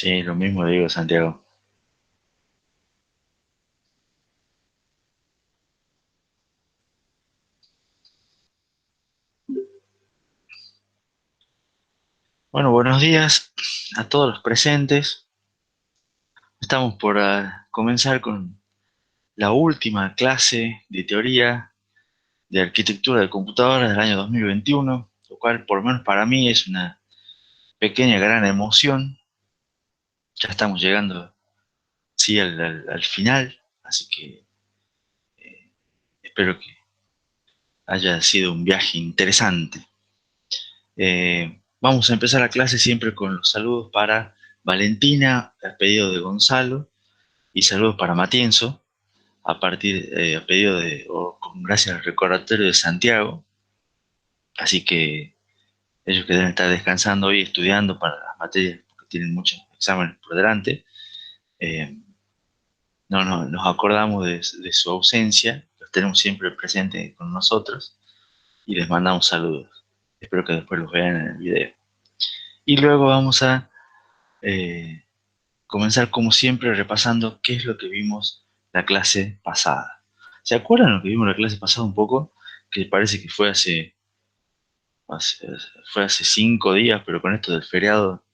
Sí, lo mismo digo, Santiago. Bueno, buenos días a todos los presentes. Estamos por comenzar con la última clase de teoría de arquitectura de computadoras del año 2021, lo cual por lo menos para mí es una pequeña gran emoción. Ya estamos llegando, sí, al final, así que espero que haya sido un viaje interesante. Vamos a empezar la clase siempre con los saludos para Valentina, a pedido de Gonzalo, y saludos para Matienzo, a pedido gracias al recordatorio de Santiago. Así que ellos que deben estar descansando hoy, estudiando para las materias, porque tienen muchos exámenes por delante, eh, nos acordamos de su ausencia, los tenemos siempre presentes con nosotros y les mandamos saludos. Espero que después los vean en el video. Y luego vamos a eh, comenzar como siempre repasando qué es lo que vimos la clase pasada. ¿Se acuerdan lo que vimos la clase pasada un poco? Que parece que hace, fue hace 5 días, pero con esto del feriado,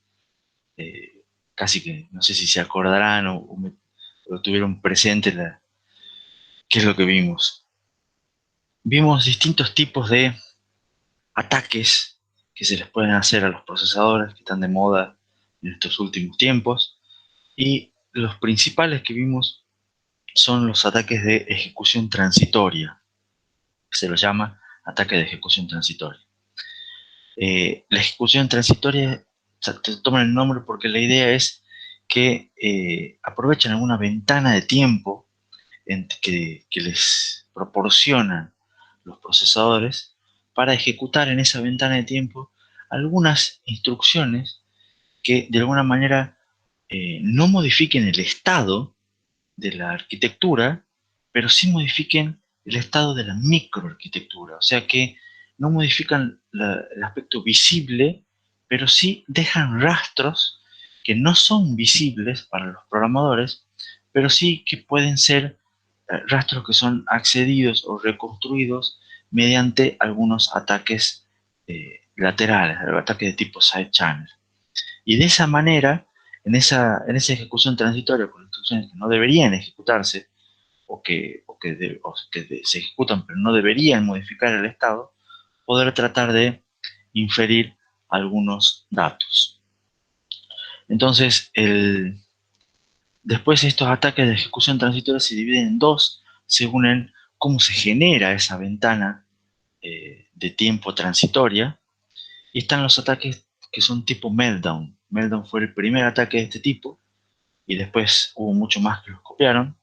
casi que no sé si se acordarán o tuvieron presente qué es lo que vimos. Vimos distintos tipos de ataques que se les pueden hacer a los procesadores que están de moda en estos últimos tiempos. Y los principales que vimos son los ataques de ejecución transitoria. Se los llama ataque de ejecución transitoria. La ejecución transitoria toman el nombre porque la idea es que aprovechan alguna ventana de tiempo que les proporcionan los procesadores para ejecutar en esa ventana de tiempo algunas instrucciones que de alguna manera no modifiquen el estado de la arquitectura, pero sí modifiquen el estado de la microarquitectura, o sea que no modifican el aspecto visible, pero sí dejan rastros que no son visibles para los programadores, pero sí que pueden ser rastros que son accedidos o reconstruidos mediante algunos ataques laterales, ataques de tipo side channel. Y de esa manera, en esa ejecución transitoria con instrucciones que no deberían ejecutarse o que se ejecutan pero no deberían modificar el estado, poder tratar de inferir algunos datos. Entonces, después estos ataques de ejecución transitoria se dividen en dos según en cómo se genera esa ventana de tiempo transitoria. Y están los ataques que son tipo Meltdown. Meltdown fue el primer ataque de este tipo y después hubo mucho más que los copiaron,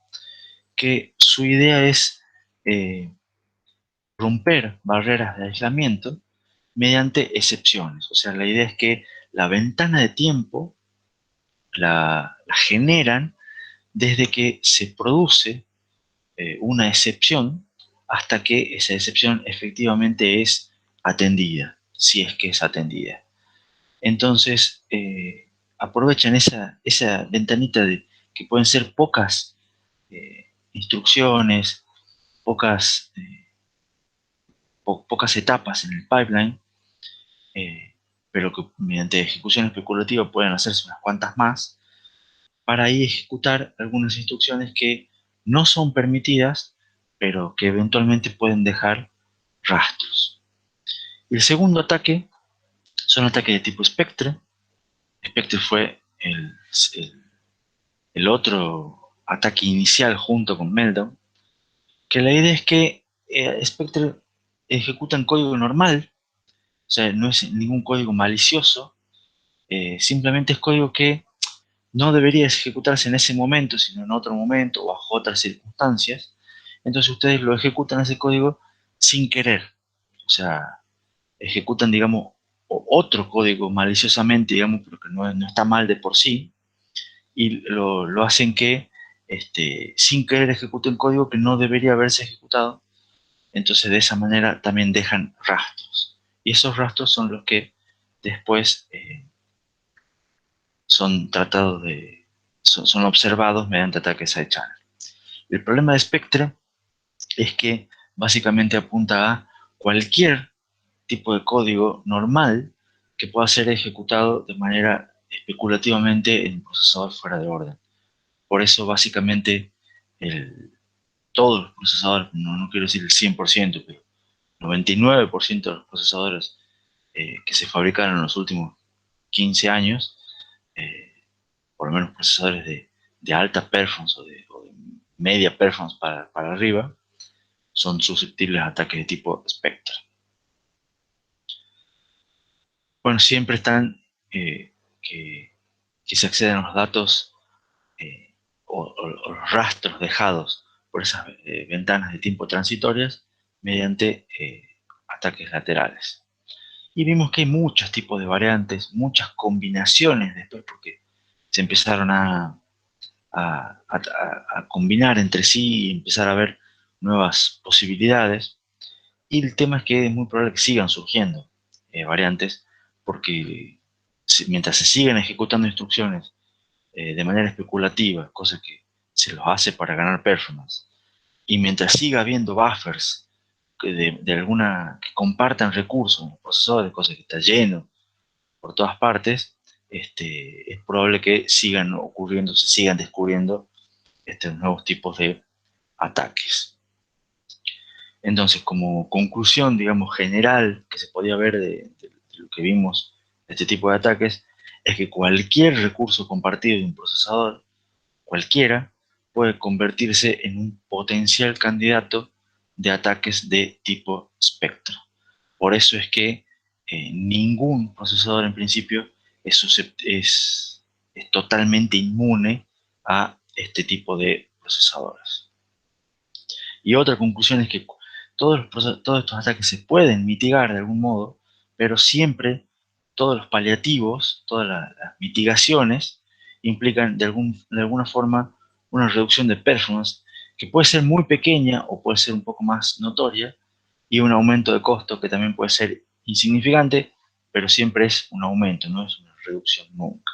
que su idea es eh, romper barreras de aislamiento mediante excepciones. O sea, la idea es que la ventana de tiempo la generan desde que se produce una excepción hasta que esa excepción efectivamente es atendida, si es que es atendida. Entonces, aprovechan esa ventanita que pueden ser pocas instrucciones, pocas etapas en el pipeline, eh, pero que mediante ejecución especulativa pueden hacerse unas cuantas más, para ahí ejecutar algunas instrucciones que no son permitidas, pero que eventualmente pueden dejar rastros. Y el segundo ataque son ataques de tipo Spectre. Spectre fue el, el otro ataque inicial junto con Meltdown, que la idea es que Spectre ejecuta en código normal, o sea, no es ningún código malicioso, simplemente es código que no debería ejecutarse en ese momento, sino en otro momento o bajo otras circunstancias. Entonces ustedes lo ejecutan ese código sin querer. O sea, ejecutan, digamos, otro código maliciosamente, digamos, pero que no está mal de por sí, y lo hacen que sin querer ejecuten código que no debería haberse ejecutado. Entonces de esa manera también dejan rastros. Y esos rastros son los que después son tratados son observados mediante ataques side channel. El problema de Spectre es que básicamente apunta a cualquier tipo de código normal que pueda ser ejecutado de manera especulativamente en un procesador fuera de orden. Por eso básicamente el, todos los procesadores, no quiero decir el 100%, pero 99% de los procesadores que se fabricaron en los últimos 15 años, eh, por lo menos procesadores de alta performance o de media performance para arriba, son susceptibles a ataques de tipo Spectre. Bueno, siempre están que, que se acceden a los datos o los rastros dejados por esas ventanas de tiempo transitorias mediante ataques laterales. Y vimos que hay muchos tipos de variantes, muchas combinaciones después, porque se empezaron a combinar entre sí y empezar a ver nuevas posibilidades. Y el tema es que es muy probable que sigan surgiendo variantes, porque mientras se sigan ejecutando instrucciones de manera especulativa, cosa que se los hace para ganar performance, y mientras siga habiendo buffers de alguna que compartan recursos en los procesadores, cosa que está lleno por todas partes, es probable que sigan ocurriendo, se sigan descubriendo nuevos tipos de ataques. Entonces, como conclusión, digamos, general que se podía ver de lo que vimos de este tipo de ataques, es que cualquier recurso compartido de un procesador, cualquiera, puede convertirse en un potencial candidato de ataques de tipo Spectre. Por eso es que ningún procesador en principio es totalmente inmune a este tipo de procesadores. Y otra conclusión es que todos estos ataques se pueden mitigar de algún modo, pero siempre todos los paliativos, todas las mitigaciones implican de alguna forma una reducción de performance que puede ser muy pequeña o puede ser un poco más notoria, y un aumento de costo que también puede ser insignificante, pero siempre es un aumento, no es una reducción nunca.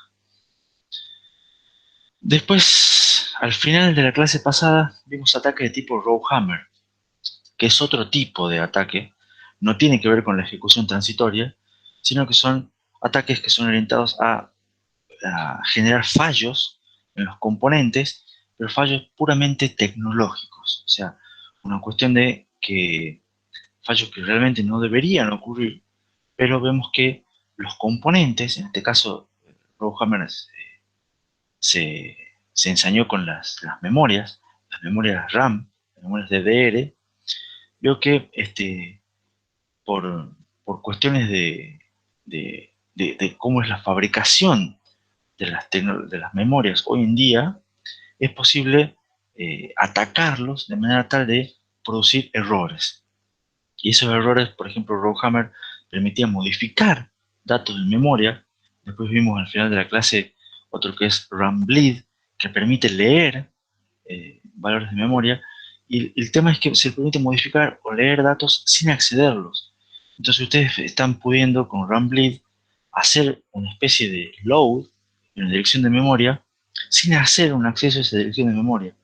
Después, al final de la clase pasada, vimos ataques de tipo Rowhammer, que es otro tipo de ataque, no tiene que ver con la ejecución transitoria, sino que son ataques que son orientados a generar fallos en los componentes, pero fallos puramente tecnológicos, o sea, una cuestión de que fallos que realmente no deberían ocurrir, pero vemos que los componentes, en este caso, Rowhammer se, se ensañó con las memorias RAM, las memorias DDR, veo que por cuestiones de cómo es la fabricación de las memorias hoy en día, es posible atacarlos de manera tal de producir errores. Y esos errores, por ejemplo, Rowhammer permitía modificar datos de memoria. Después vimos al final de la clase otro que es RAM Bleed, que permite leer valores de memoria. Y el tema es que se permite modificar o leer datos sin accederlos. Entonces ustedes están pudiendo con RAM Bleed hacer una especie de load en la dirección de memoria sin hacer un acceso a esa dirección de memoria,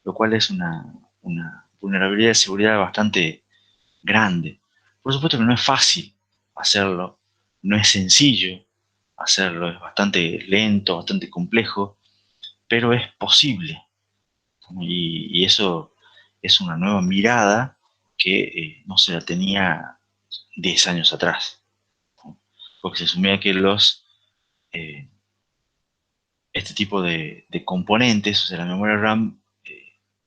lo cual es una vulnerabilidad de seguridad bastante grande. Por supuesto que no es fácil hacerlo, no es sencillo hacerlo, es bastante lento, bastante complejo, pero es posible. Y eso es una nueva mirada que no se la tenía 10 años atrás, ¿no? Porque se asumía que eh, este tipo de componentes, o sea, la memoria RAM,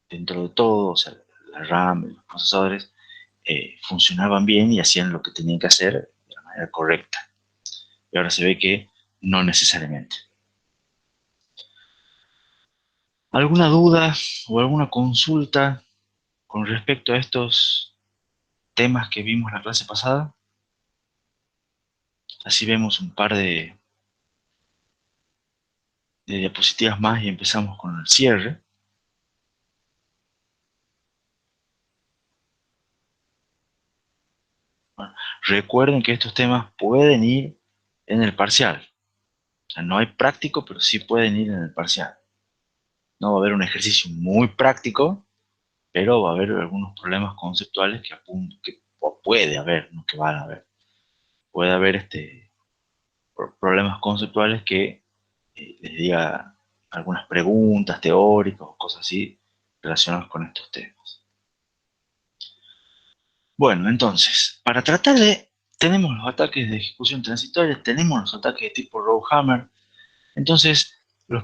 dentro de todo, o sea, la RAM, los procesadores, funcionaban bien y hacían lo que tenían que hacer de la manera correcta. Y ahora se ve que no necesariamente. ¿Alguna duda o alguna consulta con respecto a estos temas que vimos la clase pasada? Así vemos un par de diapositivas más y empezamos con el cierre. Bueno, recuerden que estos temas pueden ir en el parcial. sea, no hay práctico, pero sí pueden ir en el parcial. No va a haber un ejercicio muy práctico, pero va a haber algunos problemas conceptuales o puede haber, no que van a haber. Puede haber problemas conceptuales que les diga algunas preguntas teóricas o cosas así relacionadas con estos temas. Bueno, entonces, para tratar de... Tenemos los ataques de ejecución transitoria, tenemos los ataques de tipo Rowhammer. Entonces, los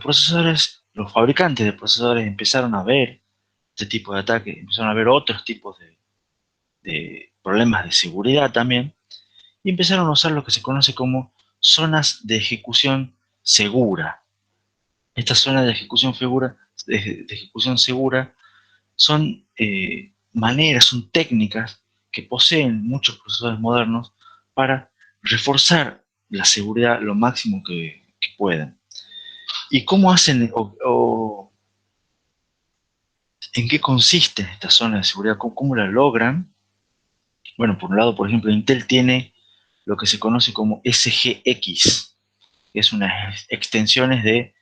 fabricantes de procesadores empezaron a ver este tipo de ataques, empezaron a ver otros tipos de problemas de seguridad también, y empezaron a usar lo que se conoce como zonas de ejecución segura. Estas zonas de ejecución segura son maneras, son técnicas que poseen muchos procesadores modernos para reforzar la seguridad lo máximo que puedan. ¿Y cómo hacen o en qué consisten estas zonas de seguridad? ¿Cómo la logran? Bueno, por un lado, por ejemplo, Intel tiene lo que se conoce como SGX, que es unas extensiones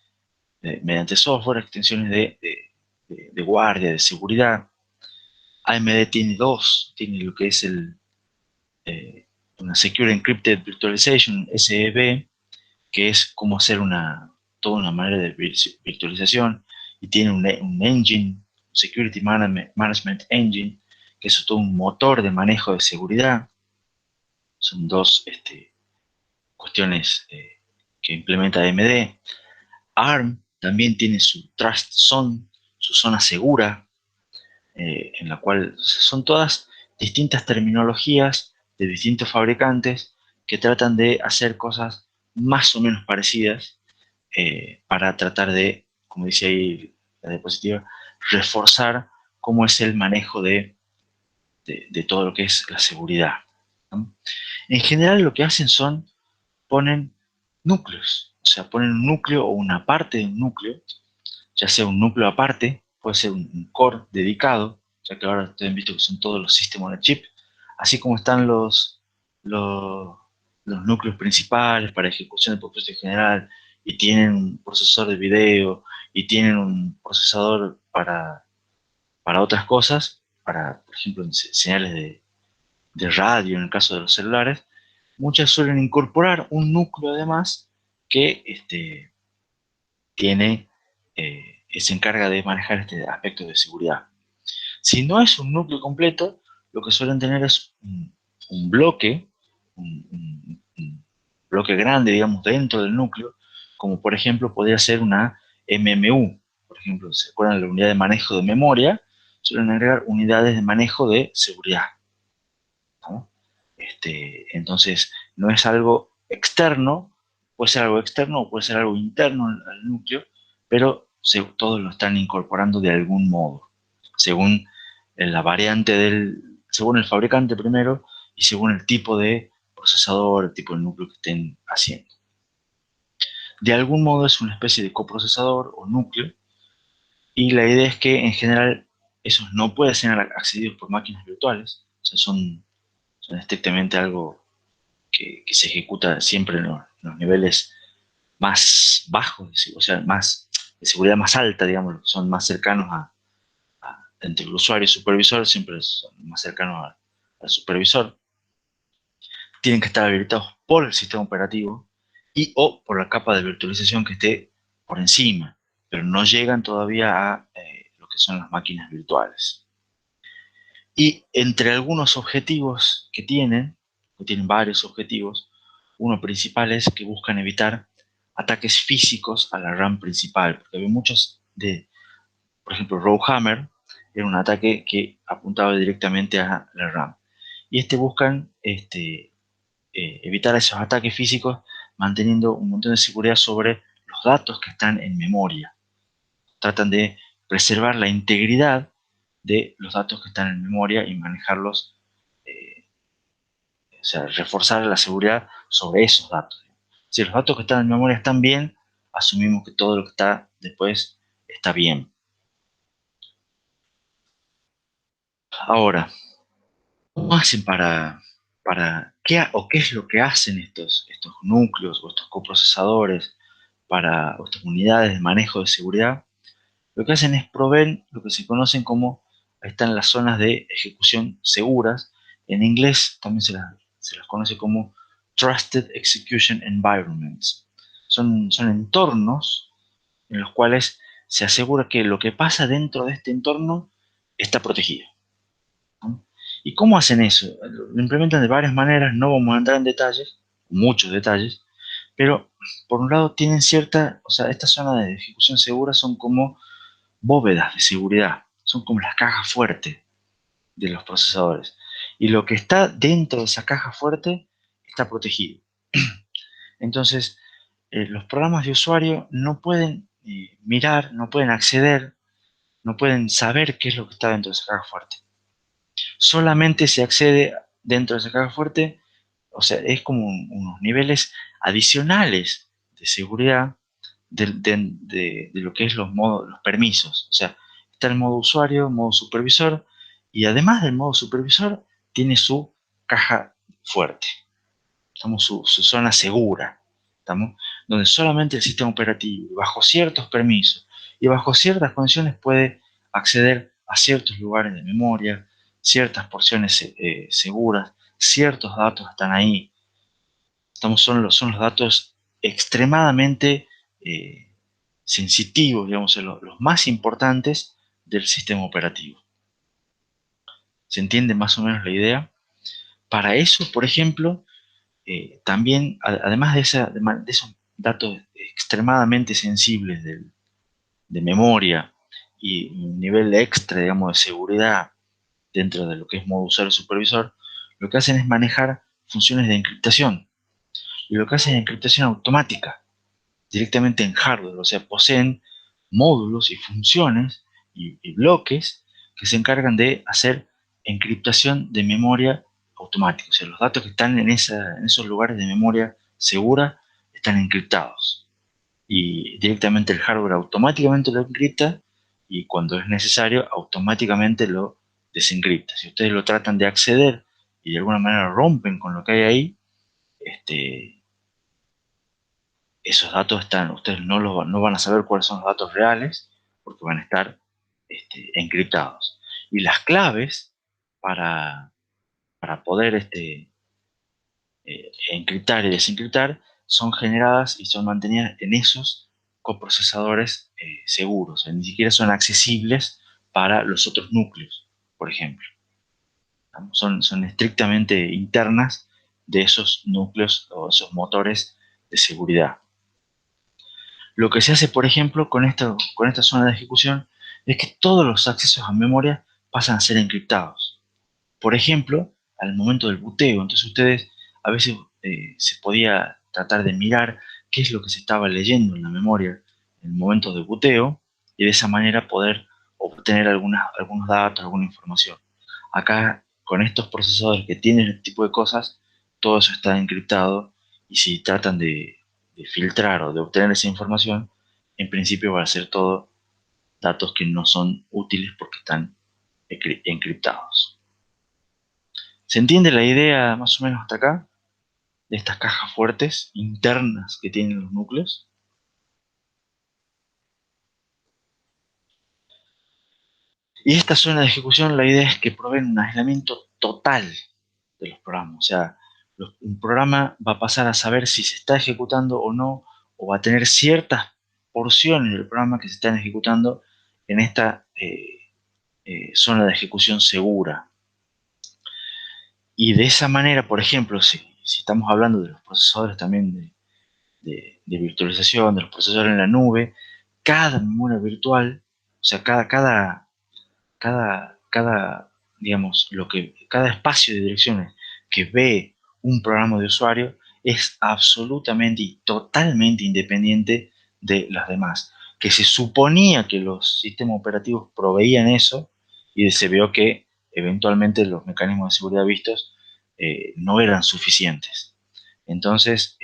mediante software, extensiones de guardia, de seguridad. AMD tiene dos, tiene lo que es eh, una Secure Encrypted Virtualization, SEV, que es como hacer toda una manera de virtualización, y tiene un engine, Security Management Engine, que es todo un motor de manejo de seguridad. Son dos cuestiones que implementa AMD. ARM también tiene su Trust Zone, su zona segura, en la cual son todas distintas terminologías de distintos fabricantes que tratan de hacer cosas más o menos parecidas para tratar de, como dice ahí la diapositiva, reforzar cómo es el manejo de todo lo que es la seguridad, ¿no? En general lo que hacen ponen núcleos, o sea, ponen un núcleo o una parte de un núcleo, ya sea un núcleo aparte, puede ser un core dedicado, ya que ahora ustedes han visto que son todos los sistemas de chip, así como están los, los núcleos principales para ejecución de propósito general, y tienen un procesador de video, y tienen un procesador para otras cosas, para, por ejemplo, señales de radio en el caso de los celulares. Muchas suelen incorporar un núcleo además que tiene, se encarga de manejar este aspecto de seguridad. Si no es un núcleo completo, lo que suelen tener es un bloque, un bloque grande, digamos, dentro del núcleo, como por ejemplo podría ser una MMU. Por ejemplo, ¿se acuerdan de la unidad de manejo de memoria? Suelen agregar unidades de manejo de seguridad, ¿no? Entonces, no es algo externo, puede ser algo externo o puede ser algo interno al núcleo, pero todos lo están incorporando de algún modo, según la variante según el fabricante primero y según el tipo de procesador, el tipo de núcleo que estén haciendo. De algún modo es una especie de coprocesador o núcleo, y la idea es que en general esos no pueden ser accedidos por máquinas virtuales, o sea, son estrictamente algo que se ejecuta siempre en los niveles más bajos, o sea, más de seguridad más alta, digamos, son más cercanos entre el usuario y el supervisor, siempre son más cercanos al supervisor. Tienen que estar habilitados por el sistema operativo y o por la capa de virtualización que esté por encima, pero no llegan todavía a lo que son las máquinas virtuales. Y entre algunos objetivos que tienen varios objetivos, uno principal es que buscan evitar ataques físicos a la RAM principal, porque había muchos por ejemplo, Rowhammer era un ataque que apuntaba directamente a la RAM. Y buscan evitar esos ataques físicos manteniendo un montón de seguridad sobre los datos que están en memoria. Tratan de preservar la integridad de los datos que están en memoria y manejarlos, eh, o sea, reforzar la seguridad sobre esos datos. Si los datos que están en memoria están bien, asumimos que todo lo que está después está bien. Ahora, ¿cómo hacen qué es lo que hacen estos núcleos o estos coprocesadores? para estas unidades de manejo de seguridad, lo que hacen es proveer lo que se conocen como, ahí están las zonas de ejecución seguras. En inglés también se las conoce como Trusted Execution Environments. Son entornos en los cuales se asegura que lo que pasa dentro de este entorno está protegido, ¿no? ¿Y cómo hacen eso? Lo implementan de varias maneras, no vamos a entrar en detalles, muchos detalles, pero por un lado tienen cierta, o sea, estas zonas de ejecución segura son como bóvedas de seguridad, son como las cajas fuertes de los procesadores. Y lo que está dentro de esa caja fuerte está protegido. Entonces, los programas de usuario no pueden mirar, no pueden acceder, no pueden saber qué es lo que está dentro de esa caja fuerte. Solamente se accede dentro de esa caja fuerte, o sea, es como unos niveles adicionales de seguridad de lo que es los permisos. O sea, está el modo usuario, modo supervisor, y además del modo supervisor, tiene su caja fuerte, estamos su zona segura, estamos donde solamente el sistema operativo, bajo ciertos permisos y bajo ciertas condiciones, puede acceder a ciertos lugares de memoria, ciertas porciones seguras, ciertos datos están ahí. Son los datos extremadamente eh, sensitivos, digamos, los más importantes del sistema operativo. ¿Se entiende más o menos la idea? Para eso, por ejemplo, también, además de esos datos extremadamente sensibles de memoria y un nivel extra, digamos, de seguridad dentro de lo que es modo usuario supervisor, lo que hacen es manejar funciones de encriptación. Y lo que hacen es encriptación automática, directamente en hardware, o sea, poseen módulos y funciones y bloques que se encargan de hacer encriptación de memoria automática. O sea, los datos que están en esos lugares de memoria segura están encriptados. Y directamente el hardware automáticamente lo encripta y cuando es necesario automáticamente lo desencripta. Si ustedes lo tratan de acceder y de alguna manera rompen con lo que hay ahí, esos datos ustedes no van a saber cuáles son los datos reales porque van a estar encriptados. Y las claves para, para poder encriptar y desencriptar son generadas y son mantenidas en esos coprocesadores seguros. O sea, ni siquiera son accesibles para los otros núcleos, por ejemplo. Son estrictamente internas de esos núcleos o esos motores de seguridad. Lo que se hace, por ejemplo, con esta zona de ejecución es que todos los accesos a memoria pasan a ser encriptados. Por ejemplo, al momento del buteo. Entonces ustedes a veces se podía tratar de mirar qué es lo que se estaba leyendo en la memoria en el momento del buteo y de esa manera poder obtener algunos datos, alguna información. Acá, con estos procesadores que tienen este tipo de cosas, todo eso está encriptado y si tratan de filtrar o de obtener esa información, en principio va a ser todo datos que no son útiles porque están encriptados. ¿Se entiende la idea más o menos hasta acá? De estas cajas fuertes internas que tienen los núcleos. Y esta zona de ejecución, la idea es que proveen un aislamiento total de los programas. O sea, un programa va a pasar a saber si se está ejecutando o no, o va a tener ciertas porciones del programa que se están ejecutando en esta zona de ejecución segura. Y de esa manera, por ejemplo, si estamos hablando de los procesadores también de virtualización, de los procesadores en la nube, cada memoria virtual, o sea, digamos, cada espacio de direcciones que ve un programa de usuario es absolutamente y totalmente independiente de las demás. Que se suponía que los sistemas operativos proveían eso y se vio que eventualmente los mecanismos de seguridad vistos no eran suficientes. Entonces,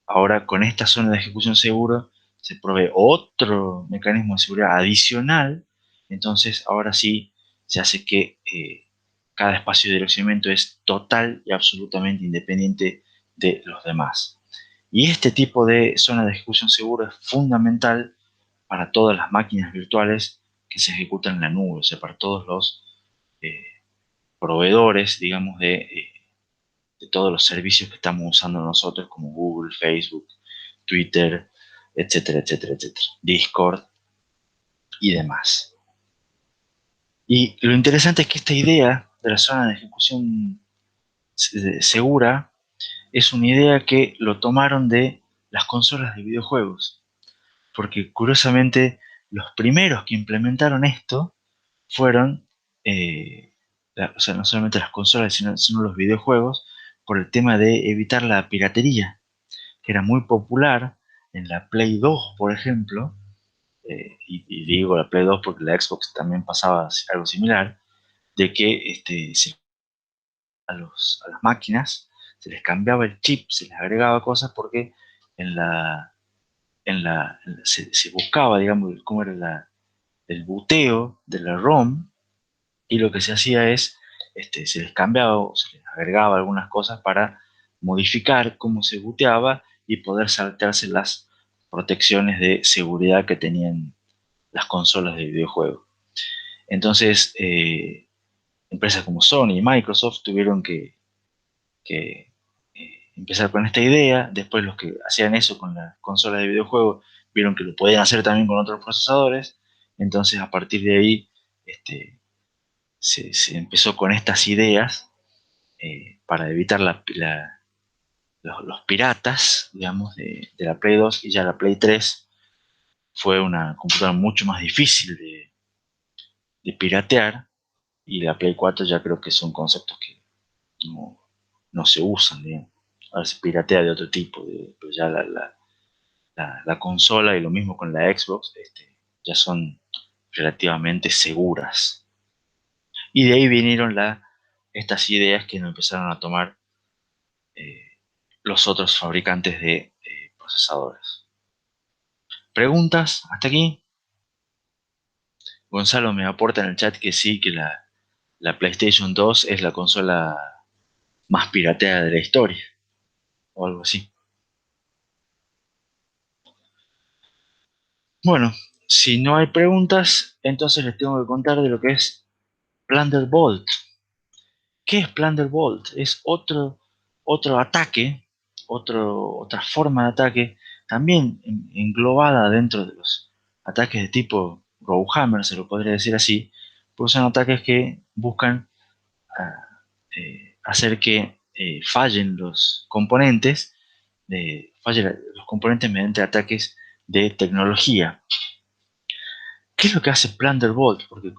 ahora con esta zona de ejecución segura se provee otro mecanismo de seguridad adicional, entonces ahora sí se hace que cada espacio de direccionamiento es total y absolutamente independiente de los demás. Y este tipo de zona de ejecución segura es fundamental para todas las máquinas virtuales que se ejecutan en la nube, o sea, para todos los eh, proveedores, digamos, de todos los servicios que estamos usando nosotros, como Google, Facebook, Twitter, etcétera, etcétera, etcétera, Discord y demás. Y lo interesante es que esta idea de la zona de ejecución segura es una idea que lo tomaron de las consolas de videojuegos, porque curiosamente los primeros que implementaron esto fueron, o sea, no solamente las consolas, sino los videojuegos, por el tema de evitar la piratería, que era muy popular en la Play 2, por ejemplo, y digo la Play 2 porque la Xbox también pasaba algo similar, de que a las máquinas se les cambiaba el chip, se les agregaba cosas porque en la, se buscaba, digamos, cómo era el buteo de la ROM, y lo que se hacía es, se les cambiaba o se les agregaba algunas cosas para modificar cómo se booteaba y poder saltarse las protecciones de seguridad que tenían las consolas de videojuegos. Entonces, empresas como Sony y Microsoft tuvieron que empezar con esta idea. Después los que hacían eso con las consolas de videojuegos vieron que lo podían hacer también con otros procesadores. Entonces, a partir de ahí, este, se empezó con estas ideas para evitar los piratas, digamos, de la Play 2, y ya la Play 3 fue una computadora mucho más difícil de piratear, y la Play 4 ya creo que son conceptos que no, no se usan, digamos. Ahora se piratea de otro tipo, pero ya la consola y lo mismo con la Xbox, ya son relativamente seguras. Y de ahí vinieron estas ideas que nos empezaron a tomar eh, los otros fabricantes de procesadores. ¿Preguntas hasta aquí? Gonzalo me aporta en el chat que sí, que la PlayStation 2 es la consola más pirateada de la historia, o algo así. Bueno, si no hay preguntas, entonces les tengo que contar de lo que es Plunderbolt. ¿Qué es Plunderbolt? Es otro ataque, otra forma de ataque, también englobada dentro de los ataques de tipo Rowhammer, se lo podría decir así, porque son ataques que buscan hacer que fallen los componentes, fallen los componentes mediante ataques de tecnología. ¿Qué es lo que hace Plunderbolt? Porque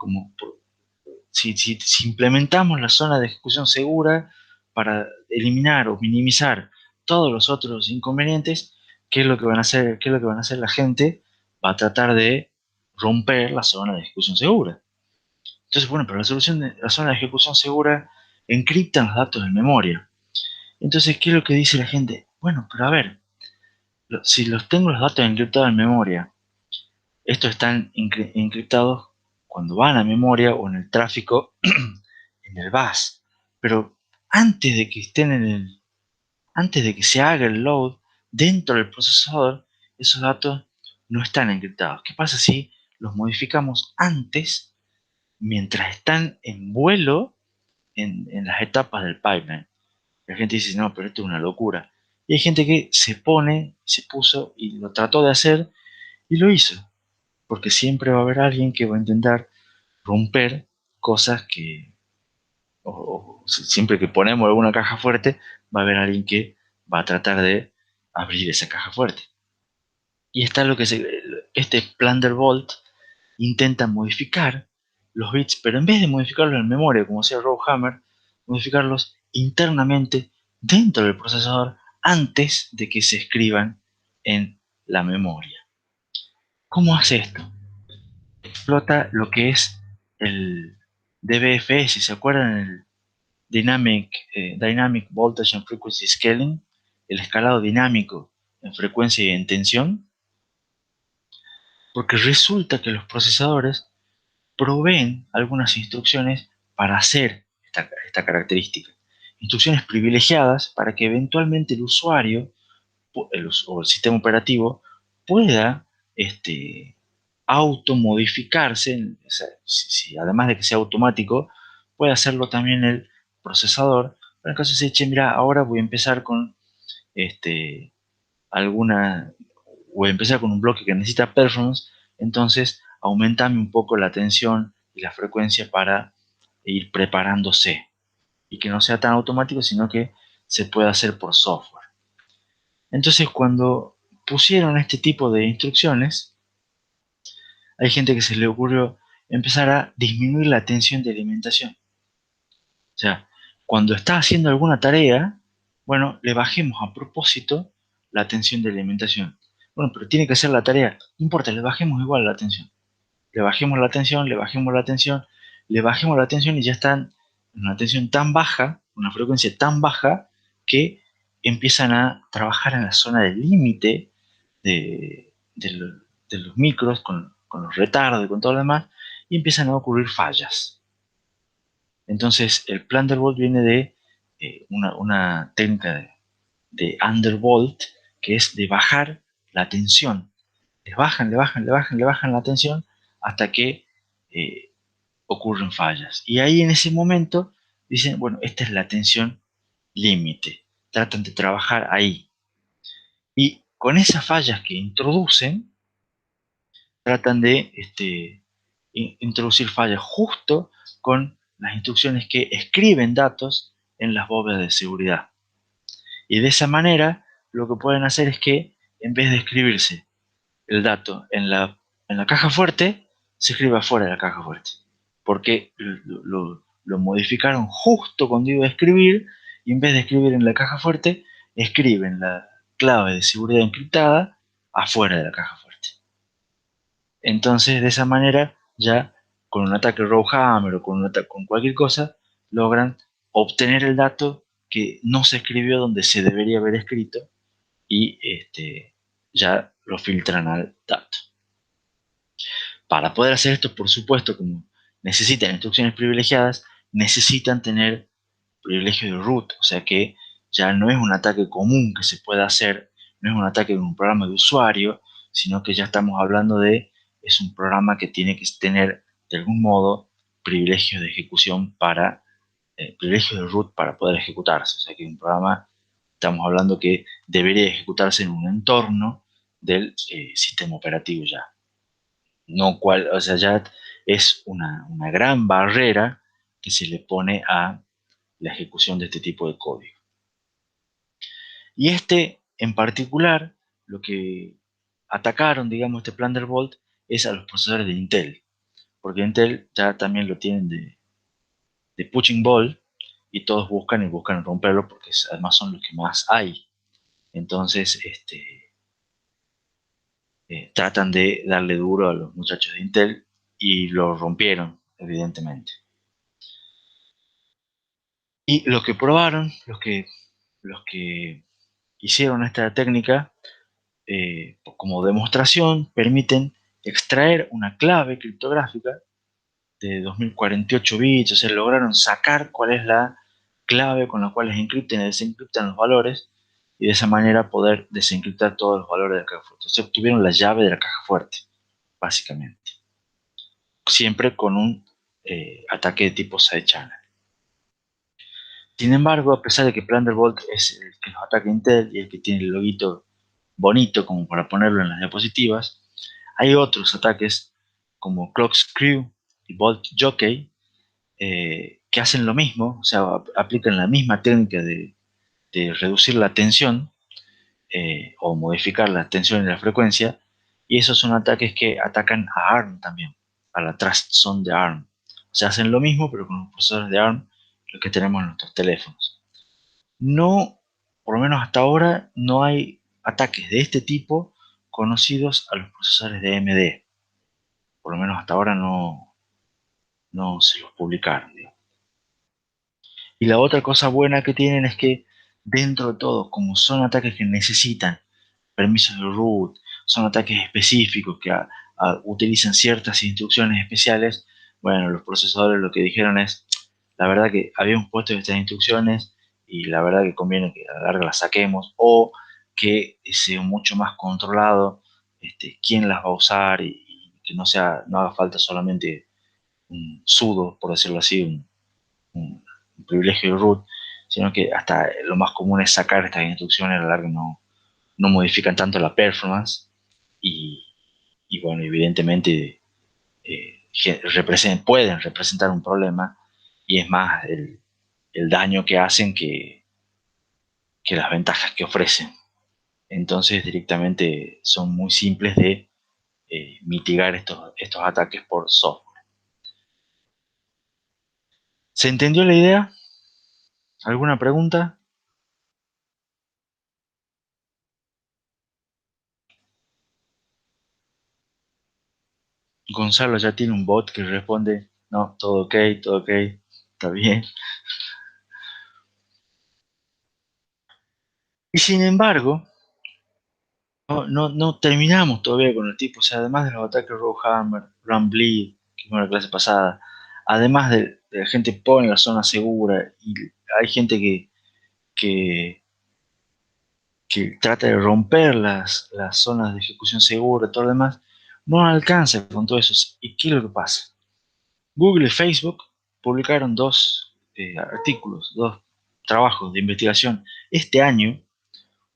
si implementamos la zona de ejecución segura para eliminar o minimizar todos los otros inconvenientes, ¿qué es lo que van a hacer? ¿Qué es lo que van a hacer la gente? Va a tratar de romper la zona de ejecución segura. Entonces, bueno, pero la zona de ejecución segura encripta los datos en memoria. Entonces, ¿qué es lo que dice la gente? Bueno, pero a ver, si los tengo los datos encriptados en memoria, estos están encriptados cuando van a memoria o en el tráfico en el bus. Pero antes de que antes de que se haga el load dentro del procesador, esos datos no están encriptados. ¿Qué pasa si los modificamos antes, mientras están en vuelo en las etapas del pipeline? La gente dice, no, pero esto es una locura. Y hay gente que se puso y lo trató de hacer y lo hizo. Porque siempre va a haber alguien que va a intentar romper cosas siempre que ponemos alguna caja fuerte, va a haber alguien que va a tratar de abrir esa caja fuerte. Y está este Plunderbolt intenta modificar los bits, pero en vez de modificarlos en memoria, como hacía Rowhammer, modificarlos internamente dentro del procesador antes de que se escriban en la memoria. ¿Cómo hace esto? Explota lo que es el DVFS, ¿se acuerdan? El Dynamic Voltage and Frequency Scaling, el escalado dinámico en frecuencia y en tensión, porque resulta que los procesadores proveen algunas instrucciones para hacer esta característica. Instrucciones privilegiadas para que eventualmente el usuario o el sistema operativo pueda automodificarse, o sea, si además de que sea automático, puede hacerlo también el procesador. En el caso de decir, che, mira, ahora voy a empezar con este, alguna, voy a empezar con un bloque que necesita performance, entonces aumentame un poco la tensión y la frecuencia para ir preparándose y que no sea tan automático, sino que se pueda hacer por software. Entonces, cuando pusieron este tipo de instrucciones, hay gente que se le ocurrió empezar a disminuir la tensión de alimentación. O sea, cuando está haciendo alguna tarea, bueno, le bajemos a propósito la tensión de alimentación. Bueno, pero tiene que hacer la tarea. No importa, le bajemos igual la tensión. Le bajemos la tensión, le bajemos la tensión, le bajemos la tensión y ya están en una tensión tan baja, una frecuencia tan baja, que empiezan a trabajar en la zona del límite de los micros, con los retardos y con todo lo demás, y empiezan a ocurrir fallas. Entonces, el plan Undervolt viene de una técnica de undervolt, que es de bajar la tensión. Les bajan, le bajan, le bajan, le bajan la tensión hasta que eh, ocurren fallas. Y ahí en ese momento dicen, bueno, esta es la tensión límite. Tratan de trabajar ahí. Y con esas fallas que introducen, tratan de introducir fallas justo con las instrucciones que escriben datos en las bóvedas de seguridad. Y de esa manera, lo que pueden hacer es que, en vez de escribirse el dato en la caja fuerte, se escribe afuera de la caja fuerte. Porque lo modificaron justo cuando iba a escribir, y en vez de escribir en la caja fuerte, escriben la clave de seguridad encriptada afuera de la caja fuerte. Entonces, de esa manera, ya con un ataque Rowhammer o con cualquier cosa, logran obtener el dato que no se escribió donde se debería haber escrito, y ya lo filtran al dato. Para poder hacer esto, por supuesto, como necesitan instrucciones privilegiadas, necesitan tener privilegio de root, o sea que ya no es un ataque común que se pueda hacer, no es un ataque de un programa de usuario, sino que ya estamos hablando es un programa que tiene que tener de algún modo privilegio de ejecución privilegio de root para poder ejecutarse, o sea que un programa, estamos hablando que debería ejecutarse en un entorno del sistema operativo ya. No cual, o sea, ya es una gran barrera que se le pone a la ejecución de este tipo de código. Y en particular, lo que atacaron, digamos, este Plunderbolt es a los procesadores de Intel, porque Intel ya también lo tienen de punching ball, y todos buscan y buscan romperlo porque además son los que más hay. Entonces, tratan de darle duro a los muchachos de Intel y lo rompieron, evidentemente. Y lo que probaron, los que hicieron esta técnica, como demostración, permiten extraer una clave criptográfica de 2048 bits, o sea, lograron sacar cuál es la clave con la cual encriptan y desencriptan los valores, y de esa manera poder desencriptar todos los valores de la caja fuerte. O sea, obtuvieron la llave de la caja fuerte, básicamente. Siempre con un ataque de tipo side-channel. Sin embargo, a pesar de que Plunderbolt es el que los ataca Intel y el que tiene el loguito bonito como para ponerlo en las diapositivas, hay otros ataques como Clockscrew y Bolt Jockey, que hacen lo mismo, o sea, aplican la misma técnica de reducir la tensión, o modificar la tensión y la frecuencia, y esos son ataques que atacan a ARM también, a la Trust Zone de ARM. O sea, hacen lo mismo, pero con los procesadores de ARM, los que tenemos en nuestros teléfonos. No, por lo menos hasta ahora, no hay ataques de este tipo conocidos a los procesadores de AMD. Por lo menos hasta ahora no se los publicaron, digamos. Y la otra cosa buena que tienen es que, dentro de todo, como son ataques que necesitan permisos de root, son ataques específicos que utilizan ciertas instrucciones especiales, bueno, los procesadores lo que dijeron es, la verdad que habíamos puesto estas instrucciones y la verdad que conviene que a la larga las saquemos, o que sea mucho más controlado quién las va a usar y que no haga falta solamente un sudo, por decirlo así, un privilegio de root, sino que hasta lo más común es sacar estas instrucciones a la larga no modifican tanto la performance y, y bueno, evidentemente pueden representar un problema y es más el daño que hacen que las ventajas que ofrecen. Entonces directamente son muy simples de mitigar estos ataques por software. ¿Se entendió la idea? ¿Alguna pregunta? Gonzalo ya tiene un bot que responde, no, todo ok, está bien. Y sin embargo, no terminamos todavía con el tipo, o sea, además de los ataques Rowhammer, Rambly, que fue la clase pasada, además de la gente pone la zona segura y hay gente que, que trata de romper las zonas de ejecución segura, todo lo demás, no alcanza con todo eso. ¿Y qué es lo que pasa? Google y Facebook publicaron dos artículos, dos trabajos de investigación este año,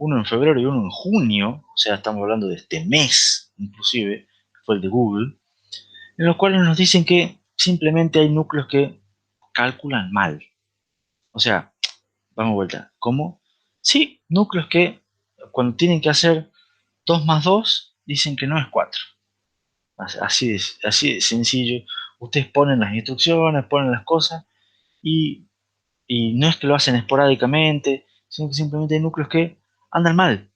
uno en febrero y uno en junio, o sea, estamos hablando de este mes, inclusive, fue el de Google, en los cuales nos dicen que simplemente hay núcleos que calculan mal. O sea, vamos a vuelta. ¿Cómo? Sí, núcleos que cuando tienen que hacer 2 más 2 dicen que no es 4. Así de sencillo. Ustedes ponen las instrucciones, ponen las cosas y, y no es que lo hacen esporádicamente, sino que simplemente hay núcleos que andan mal.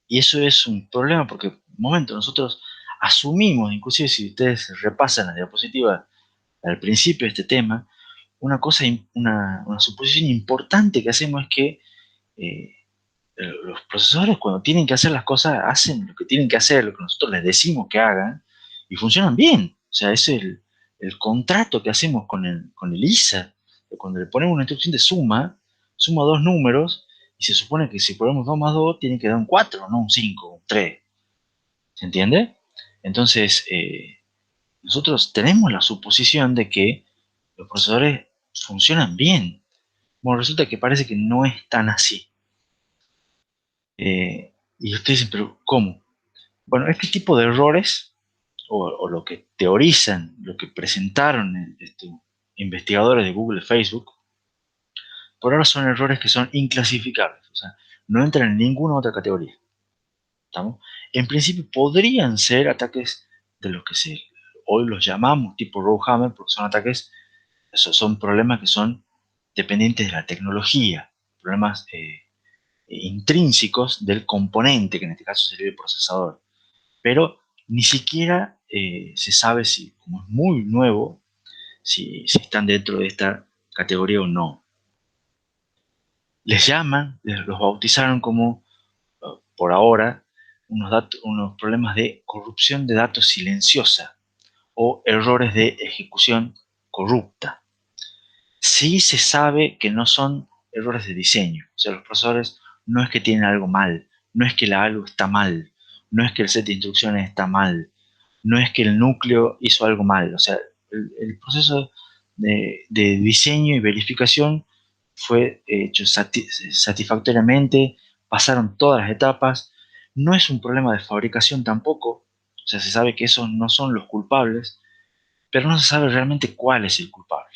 Y eso es un problema porque, un momento, nosotros asumimos, inclusive si ustedes repasan la diapositiva al principio de este tema, una suposición importante que hacemos es que eh, los procesadores cuando tienen que hacer las cosas hacen lo que tienen que hacer, lo que nosotros les decimos que hagan y funcionan bien. O sea, es el contrato que hacemos con el ISA. Cuando le ponemos una instrucción de suma dos números y se supone que si ponemos 2 más 2 tiene que dar un 4, no un 5, un 3. ¿Se entiende? Entonces, nosotros tenemos la suposición de que los procesadores funcionan bien. Bueno, resulta que parece que no es tan así. Y ustedes dicen, pero ¿cómo? Bueno, este tipo de errores, o lo que teorizan, lo que presentaron investigadores de Google y Facebook, por ahora son errores que son inclasificables, o sea, no entran en ninguna otra categoría. ¿Estamos? En principio podrían ser ataques de los que hoy los llamamos tipo Rowhammer, porque son ataques, son problemas que son dependientes de la tecnología, problemas intrínsecos del componente, que en este caso sería el procesador. Pero ni siquiera se sabe si, como es muy nuevo, si están dentro de esta categoría o no. Los bautizaron como, por ahora, unos problemas de corrupción de datos silenciosa o errores de ejecución corrupta. Sí se sabe que no son errores de diseño, o sea, los procesadores no es que tienen algo mal, no es que algo está mal, no es que el set de instrucciones está mal, no es que el núcleo hizo algo mal, o sea, el proceso de diseño y verificación fue hecho satisfactoriamente, pasaron todas las etapas, no es un problema de fabricación tampoco, o sea, se sabe que esos no son los culpables, pero no se sabe realmente cuál es el culpable.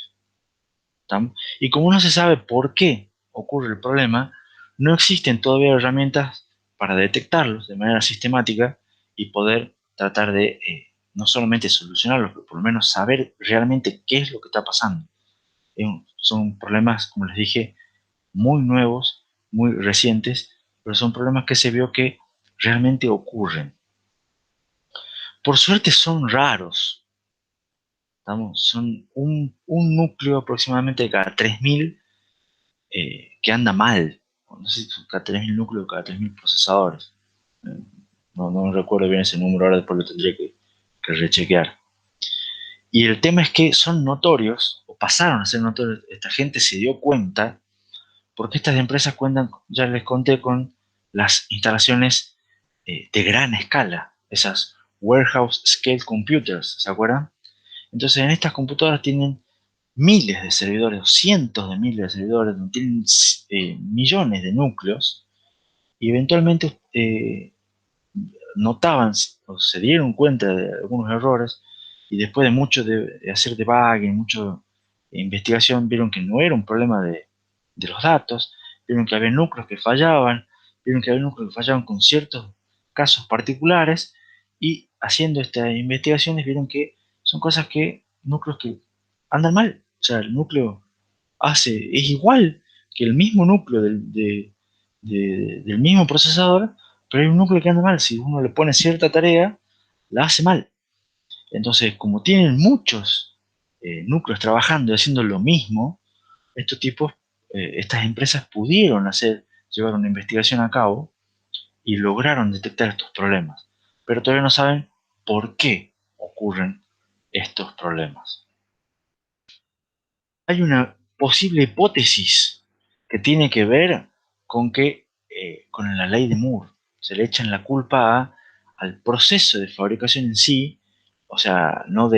¿Tam? Y como no se sabe por qué ocurre el problema, no existen todavía herramientas para detectarlos de manera sistemática y poder tratar de no solamente solucionarlos, pero por lo menos saber realmente qué es lo que está pasando. Son problemas, como les dije, muy nuevos, muy recientes, pero son problemas que se vio que realmente ocurren. Por suerte son raros. Son un núcleo aproximadamente de cada 3.000 que anda mal. No sé si son cada 3.000 núcleos, cada 3.000 procesadores. Eh, no recuerdo bien ese número, ahora después lo tendría que rechequear. Y el tema es que son notorios, o pasaron a ser notorios, esta gente se dio cuenta, porque estas empresas cuentan, ya les conté, con las instalaciones de gran escala, esas warehouse scale computers, ¿se acuerdan? Entonces en estas computadoras tienen miles de servidores, o cientos de miles de servidores, donde tienen millones de núcleos, y eventualmente notaban o se dieron cuenta de algunos errores, y después de mucho de hacer debugging, mucho investigación, vieron que no era un problema de los datos, vieron que había núcleos que fallaban, vieron que había núcleos que fallaban con ciertos casos particulares, y haciendo estas investigaciones vieron que son cosas que, núcleos que andan mal. O sea, el núcleo es igual que el mismo núcleo del mismo procesador, pero hay un núcleo que anda mal. Si uno le pone cierta tarea, la hace mal. Entonces, como tienen muchos núcleos trabajando y haciendo lo mismo, estos tipos, estas empresas pudieron llevar una investigación a cabo y lograron detectar estos problemas. Pero todavía no saben por qué ocurren estos problemas. Hay una posible hipótesis que tiene que ver con la ley de Moore. Se le echan la culpa al proceso de fabricación en sí, o sea, no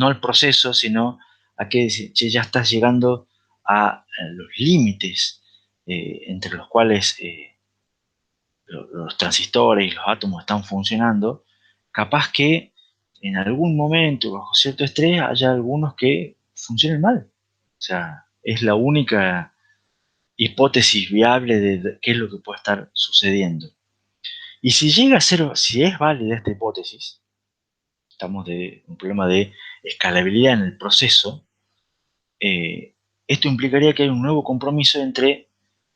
al proceso, sino a que che, ya estás llegando a los límites entre los cuales los transistores y los átomos están funcionando. Capaz que en algún momento, bajo cierto estrés, haya algunos que funcionen mal. O sea, es la única hipótesis viable de qué es lo que puede estar sucediendo. Y si llega a ser, si es válida esta hipótesis, estamos de un problema de escalabilidad en el proceso, esto implicaría que hay un nuevo compromiso entre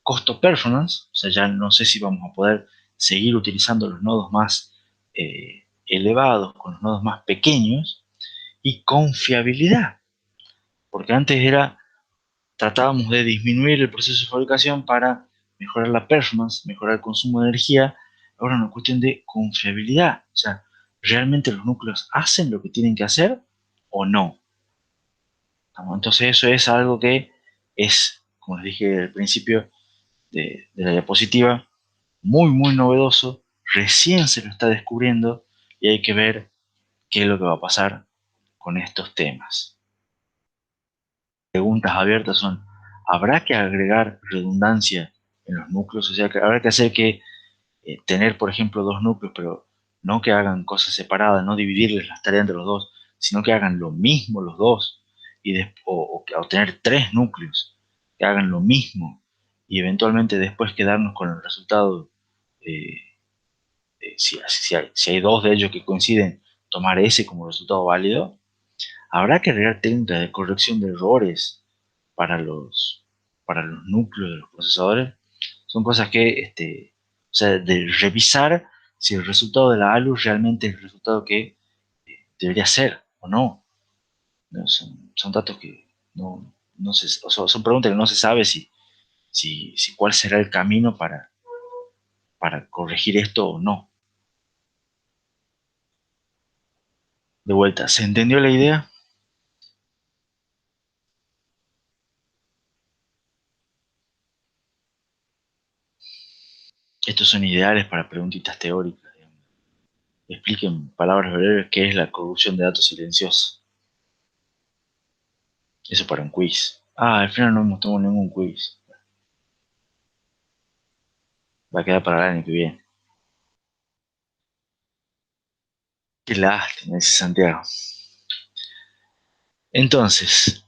costo-performance, o sea, ya no sé si vamos a poder seguir utilizando los nodos más elevados con los nodos más pequeños, y confiabilidad, porque antes tratábamos de disminuir el proceso de fabricación para mejorar la performance, mejorar el consumo de energía. Ahora es una cuestión de confiabilidad, o sea, ¿realmente los núcleos hacen lo que tienen que hacer o no? Entonces eso es algo que es, como les dije al principio de la diapositiva, muy, muy novedoso, recién se lo está descubriendo, y hay que ver qué es lo que va a pasar con estos temas. Preguntas abiertas son: ¿habrá que agregar redundancia en los núcleos? O sea, habrá que hacer que tener, por ejemplo, dos núcleos, pero no que hagan cosas separadas, no dividirles las tareas entre los dos, sino que hagan lo mismo los dos, o tener tres núcleos que hagan lo mismo, y eventualmente después quedarnos con el resultado. eh, si hay dos de ellos que coinciden, tomar ese como resultado válido. Habrá que agregar técnicas de corrección de errores para para los núcleos de los procesadores. Son cosas que, o sea, de revisar si el resultado de la ALU realmente es el resultado que debería ser o no. ¿No? Son datos que no se, o sea, son preguntas que no se sabe si cuál será el camino para corregir esto o no. De vuelta, ¿se entendió la idea? Estos son ideales para preguntitas teóricas. Expliquen en palabras breves qué es la corrupción de datos silenciosa. Eso para un quiz. Ah, al final no hemos tomado ningún quiz. Va a quedar para el año que viene. Qué lástima, dice Santiago. Entonces,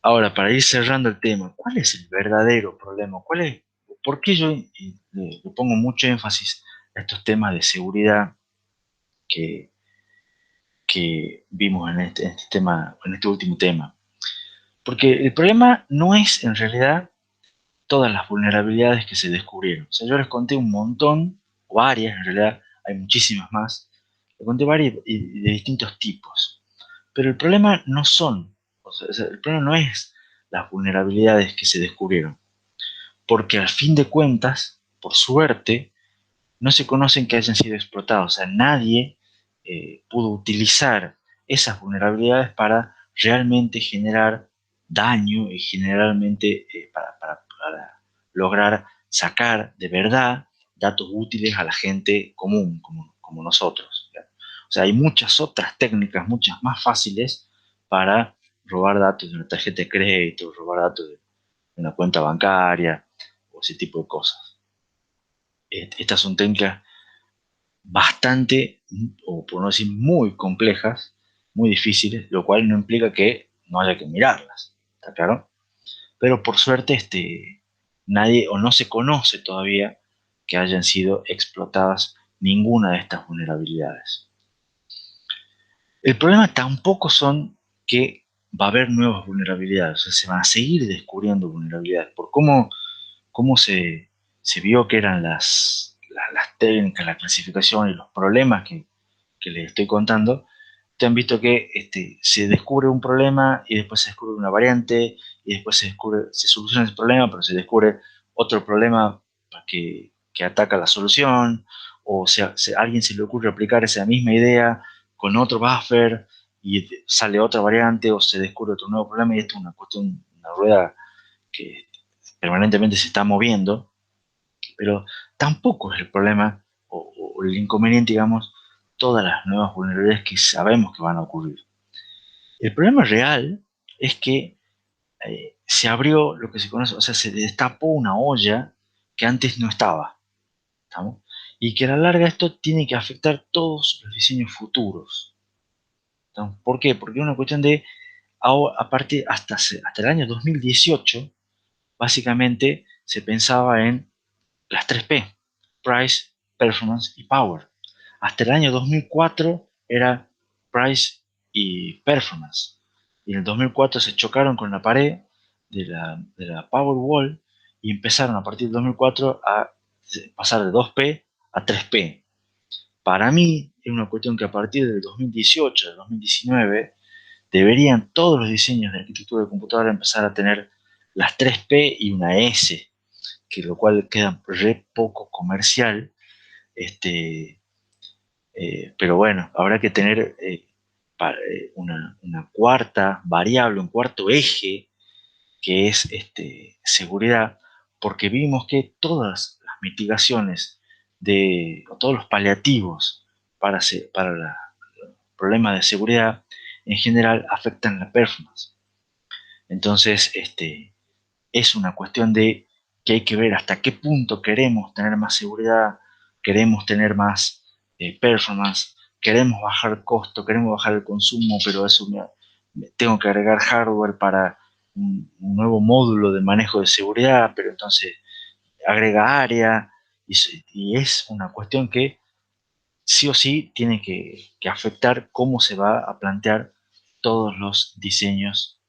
ahora para ir cerrando el tema, ¿cuál es el verdadero problema? ¿Por qué yo le pongo mucho énfasis a estos temas de seguridad que, que vimos en este tema, en este último tema? Porque el problema no es en realidad todas las vulnerabilidades que se descubrieron. O sea, yo les conté un montón, o varias en realidad, hay muchísimas más. Les conté varias y de distintos tipos. Pero el problema no son, o sea, el problema no es las vulnerabilidades que se descubrieron, porque al fin de cuentas, por suerte, no se conocen que hayan sido explotados. O sea, nadie pudo utilizar esas vulnerabilidades para realmente generar daño y generalmente para lograr sacar de verdad datos útiles a la gente común, como nosotros. ¿Ya? O sea, hay muchas otras técnicas, muchas más fáciles para robar datos de una tarjeta de crédito, robar datos de una cuenta bancaria o ese tipo de cosas. Estas son técnicas bastante, o por no decir muy complejas, muy difíciles, lo cual no implica que no haya que mirarlas, ¿está claro? Pero por suerte nadie o no se conoce todavía que hayan sido explotadas ninguna de estas vulnerabilidades. El problema tampoco son que va a haber nuevas vulnerabilidades, o sea, se van a seguir descubriendo vulnerabilidades por cómo se vio que eran las técnicas, la clasificación y los problemas que les estoy contando. Te han visto que se descubre un problema y después se descubre una variante y después se soluciona ese problema, pero se descubre otro problema que ataca la solución, o sea, a alguien se le ocurre aplicar esa misma idea con otro buffer y sale otra variante o se descubre otro nuevo problema y esto es una cuestión, una rueda que permanentemente se está moviendo, pero tampoco es el problema o el inconveniente, digamos, todas las nuevas vulnerabilidades que sabemos que van a ocurrir. El problema real es que se abrió lo que se conoce, o sea, se destapó una olla que antes no estaba, ¿estamos? Y que a la larga esto tiene que afectar todos los diseños futuros. ¿Estamos? ¿Por qué? Porque es una cuestión de, a partir hasta el año 2018, básicamente se pensaba en las 3P, Price, Performance y Power. Hasta el año 2004 era Price y Performance. Y en el 2004 se chocaron con la pared de la Powerwall y empezaron a partir del 2004 a pasar de 2P a 3P. Para mí es una cuestión que a partir del 2018, del 2019, deberían todos los diseños de arquitectura de computadora empezar a tener las 3P y una S, que lo cual queda re poco comercial, pero bueno, habrá que tener una cuarta variable, un cuarto eje, que es seguridad, porque vimos que todas las mitigaciones o todos los paliativos para los problemas de seguridad en general afectan la performance. Entonces, es una cuestión de que hay que ver hasta qué punto queremos tener más seguridad, queremos tener más performance, queremos bajar costo, queremos bajar el consumo, pero eso tengo que agregar hardware para un nuevo módulo de manejo de seguridad, pero entonces agrega área y es una cuestión que sí o sí tiene que afectar cómo se va a plantear todos los diseños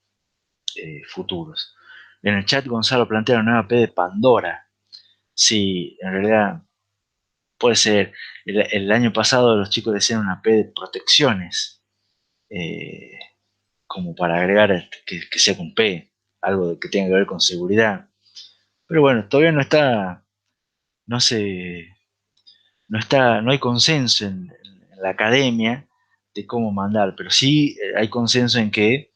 futuros. En el chat Gonzalo plantea una nueva P de Pandora. Sí, en realidad puede ser. El año pasado los chicos decían una P de protecciones, eh, como para agregar que sea con P, algo que tenga que ver con seguridad. Pero bueno, todavía no se, no hay consenso en la academia de cómo mandar, pero sí hay consenso en que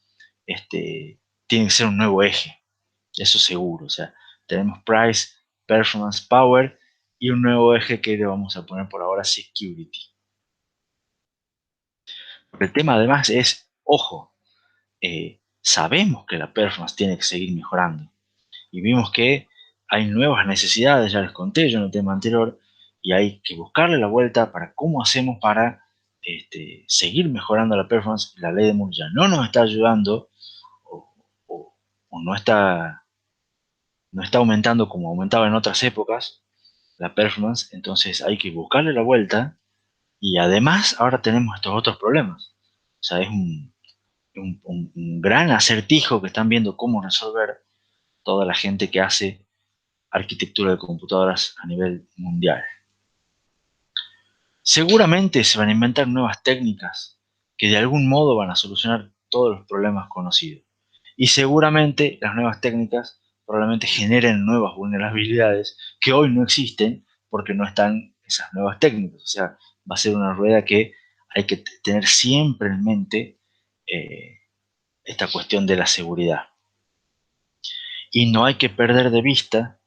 tiene que ser un nuevo eje. Eso seguro, o sea, tenemos Price, Performance, Power y un nuevo eje que le vamos a poner por ahora Security. Porque el tema además es, ojo, sabemos que la performance tiene que seguir mejorando y vimos que hay nuevas necesidades, ya les conté yo en el tema anterior, y hay que buscarle la vuelta para cómo hacemos para seguir mejorando la performance. La ley de Moore ya no nos está ayudando o, o no está aumentando como aumentaba en otras épocas la performance, entonces hay que buscarle la vuelta y además ahora tenemos estos otros problemas. O sea, es un gran acertijo que están viendo cómo resolver toda la gente que hace arquitectura de computadoras a nivel mundial. Seguramente se van a inventar nuevas técnicas que de algún modo van a solucionar todos los problemas conocidos. Y seguramente las nuevas técnicas probablemente generen nuevas vulnerabilidades que hoy no existen porque no están esas nuevas técnicas. O sea, va a ser una rueda que hay que tener siempre en mente esta cuestión de la seguridad. Y no hay que perder de vista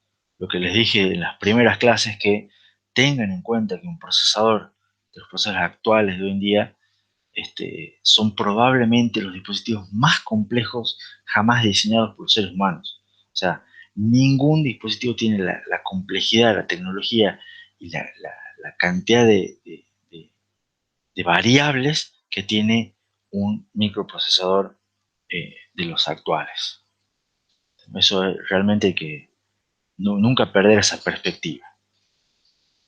lo que les dije en las primeras clases, que tengan en cuenta que un procesador de los procesadores actuales de hoy en día son probablemente los dispositivos más complejos jamás diseñados por seres humanos. O sea, ningún dispositivo tiene la complejidad, la tecnología y la cantidad de variables que tiene un microprocesador de los actuales. Eso es realmente hay que nunca perder esa perspectiva.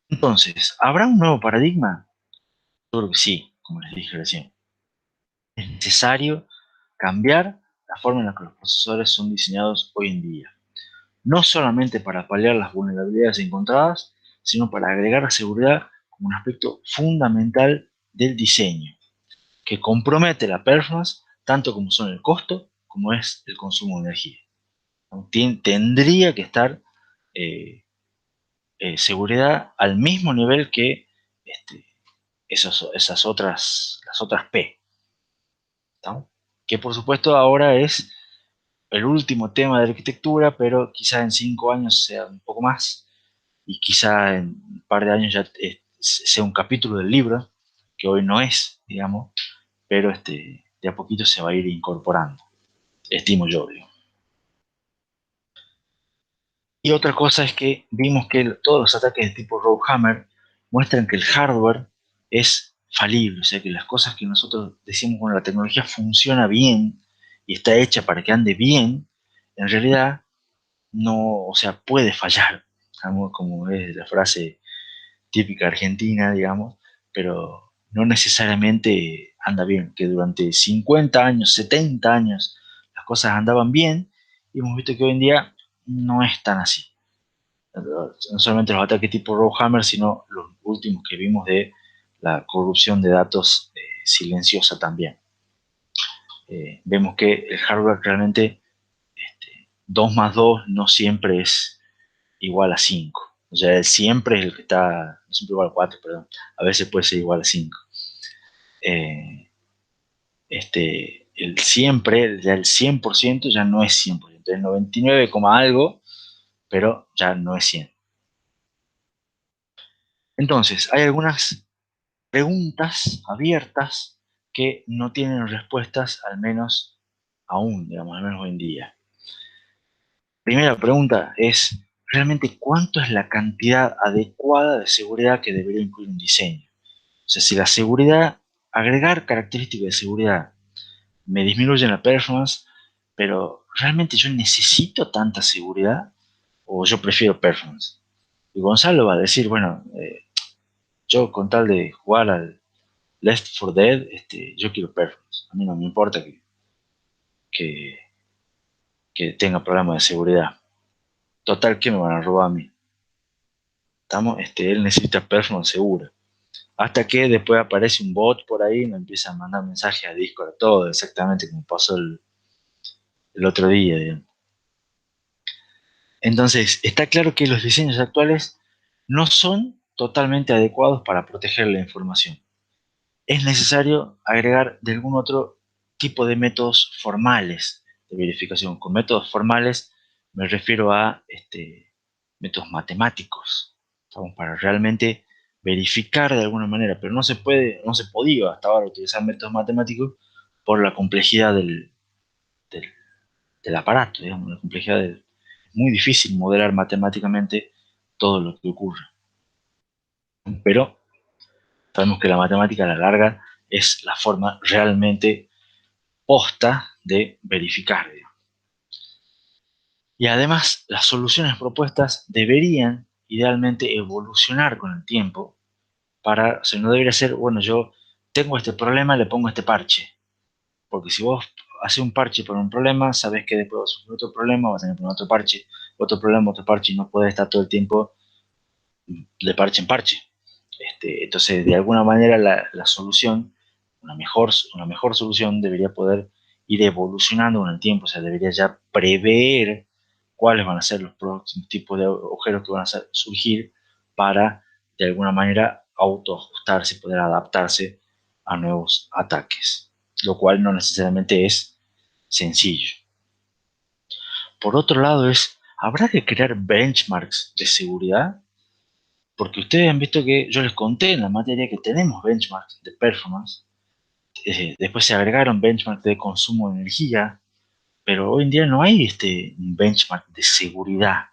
Entonces, ¿habrá un nuevo paradigma? Yo creo que sí, como les dije recién. Es necesario cambiar la forma en la que los procesadores son diseñados hoy en día. No solamente para paliar las vulnerabilidades encontradas, sino para agregar la seguridad como un aspecto fundamental del diseño, que compromete la performance tanto como son el costo como es el consumo de energía. Tendría que estar eh, seguridad al mismo nivel que este, las otras P, ¿no? Que por supuesto ahora es el último tema de arquitectura, pero quizá en 5 años sea un poco más, y quizá en un par de años ya sea un capítulo del libro, que hoy no es, digamos, pero de a poquito se va a ir incorporando, estimo yo, digo. Y otra cosa es que vimos que todos los ataques de tipo Roadhammer muestran que el hardware es falible, o sea que las cosas que nosotros decimos, bueno, la tecnología funciona bien y está hecha para que ande bien, en realidad no, o sea, puede fallar, como es la frase típica argentina, digamos, pero no necesariamente anda bien, que durante 50 años, 70 años, las cosas andaban bien, y hemos visto que hoy en día no es tan así. No solamente los ataques tipo Roadhammer, sino los últimos que vimos de la corrupción de datos silenciosa también. Vemos que el hardware realmente 2 más 2 no siempre es igual a 5. O sea, el siempre es el que está, no siempre igual a 4, perdón. A veces puede ser igual a 5. Eh, el siempre, ya el 100% ya no es 100%. El 99, algo, pero ya no es 100. Entonces, hay algunas preguntas abiertas que no tienen respuestas, al menos aún, digamos, al menos hoy en día. Primera pregunta es, ¿realmente cuánto es la cantidad adecuada de seguridad que debería incluir un diseño? O sea, si la seguridad, agregar características de seguridad me disminuyen la performance, pero ¿realmente yo necesito tanta seguridad? ¿O yo prefiero performance? Y Gonzalo va a decir, bueno, yo con tal de jugar al Left 4 Dead, yo quiero performance. A mí no me importa que, que tenga problemas de seguridad. Total, ¿qué me van a robar a mí? ¿Estamos? Él necesita performance segura. Hasta que después aparece un bot por ahí y me empieza a mandar mensajes a Discord a todo, exactamente como pasó el otro día, digamos. Entonces, está claro que los diseños actuales no son totalmente adecuados para proteger la información. Es necesario agregar de algún otro tipo de métodos formales de verificación. Con métodos formales me refiero a métodos matemáticos, ¿estamos? Para realmente verificar de alguna manera, pero no se podía hasta ahora utilizar métodos matemáticos por la complejidad del, del aparato, digamos, la complejidad es muy difícil modelar matemáticamente todo lo que ocurre. Pero sabemos que la matemática a la larga es la forma realmente posta de verificar, digamos. Y además, las soluciones propuestas deberían idealmente evolucionar con el tiempo para, o sea, no debería ser, bueno, yo tengo este problema, le pongo este parche. Porque si vos haces un parche para un problema, sabes que después vas a sufrir otro problema, vas a tener que poner otro parche, otro problema, otro parche, y no puedes estar todo el tiempo de parche en parche. Entonces, de alguna manera, la solución, una mejor solución debería poder ir evolucionando con el tiempo, o sea, debería ya prever cuáles van a ser los próximos tipos de agujeros que van a surgir para, de alguna manera, autoajustarse, poder adaptarse a nuevos ataques, lo cual no necesariamente es sencillo. Por otro lado, es ¿Habrá que crear benchmarks de seguridad? Porque ustedes han visto que yo les conté en la materia que tenemos benchmarks de performance, después se agregaron benchmarks de consumo de energía, pero hoy en día no hay un benchmark de seguridad.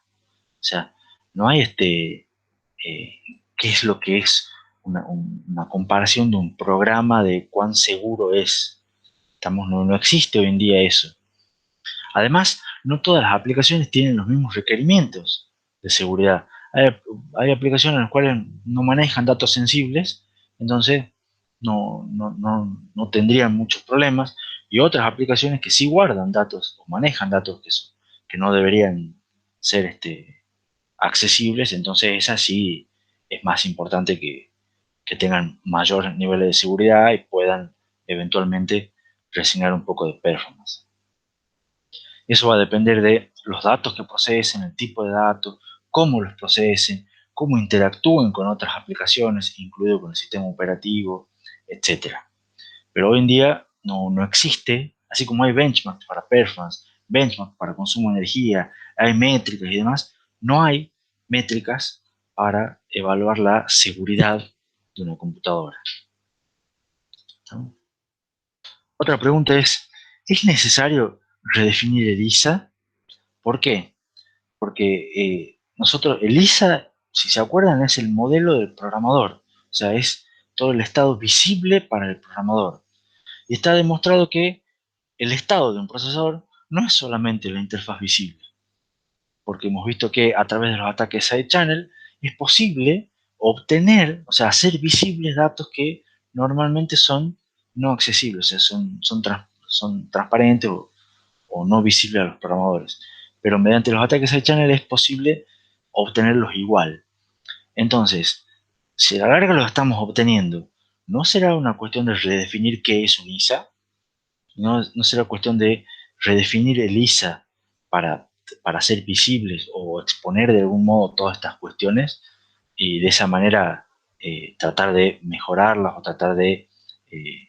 O sea, no hay qué es lo que es una comparación de un programa de cuán seguro es. No existe hoy en día eso. Además, no todas las aplicaciones tienen los mismos requerimientos de seguridad. Hay, hay aplicaciones en las cuales no manejan datos sensibles, entonces no tendrían muchos problemas, y otras aplicaciones que sí guardan datos o manejan datos que no deberían ser accesibles, entonces esa sí es más importante que tengan mayor nivel de seguridad y puedan eventualmente resignar un poco de performance. Eso va a depender de los datos que procesen, el tipo de datos, cómo los procesen, cómo interactúen con otras aplicaciones, incluido con el sistema operativo, etcétera. Pero hoy en día no existe, así como hay benchmarks para performance, benchmarks para consumo de energía, hay métricas y demás, no hay métricas para evaluar la seguridad de una computadora, ¿no? Otra pregunta ¿es necesario redefinir el ISA? ¿Por qué? Porque nosotros, el ISA, si se acuerdan, es el modelo del programador, o sea, es todo el estado visible para el programador. Y está demostrado que el estado de un procesador no es solamente la interfaz visible, porque hemos visto que a través de los ataques side channel es posible obtener, o sea, hacer visibles datos que normalmente son no accesibles, o sea, son transparentes o no visibles a los programadores. Pero mediante los ataques side channel es posible obtenerlos igual. Entonces, si a la larga los estamos obteniendo, ¿no será una cuestión de redefinir qué es un ISA? ¿No será cuestión de redefinir el ISA para, para ser visibles o exponer de algún modo todas estas cuestiones y de esa manera tratar de mejorarlas o tratar de eh,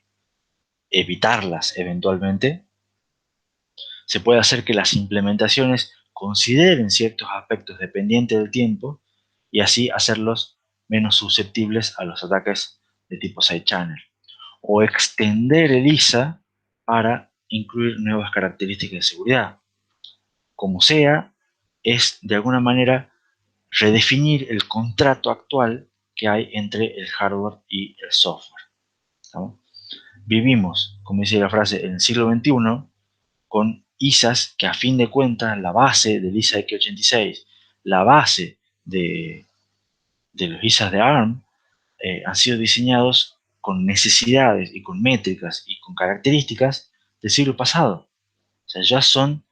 evitarlas eventualmente? Se puede hacer que las implementaciones consideren ciertos aspectos dependientes del tiempo y así hacerlos menos susceptibles a los ataques de tipo side channel. O extender el ISA para incluir nuevas características de seguridad. Como sea, es de alguna manera redefinir el contrato actual que hay entre el hardware y el software, ¿no? Vivimos, como dice la frase, en el siglo XXI con ISAs que a fin de cuentas la base del ISA x86, la base de los ISAs de ARM, han sido diseñados con necesidades y con métricas y con características del siglo pasado. O sea, ya son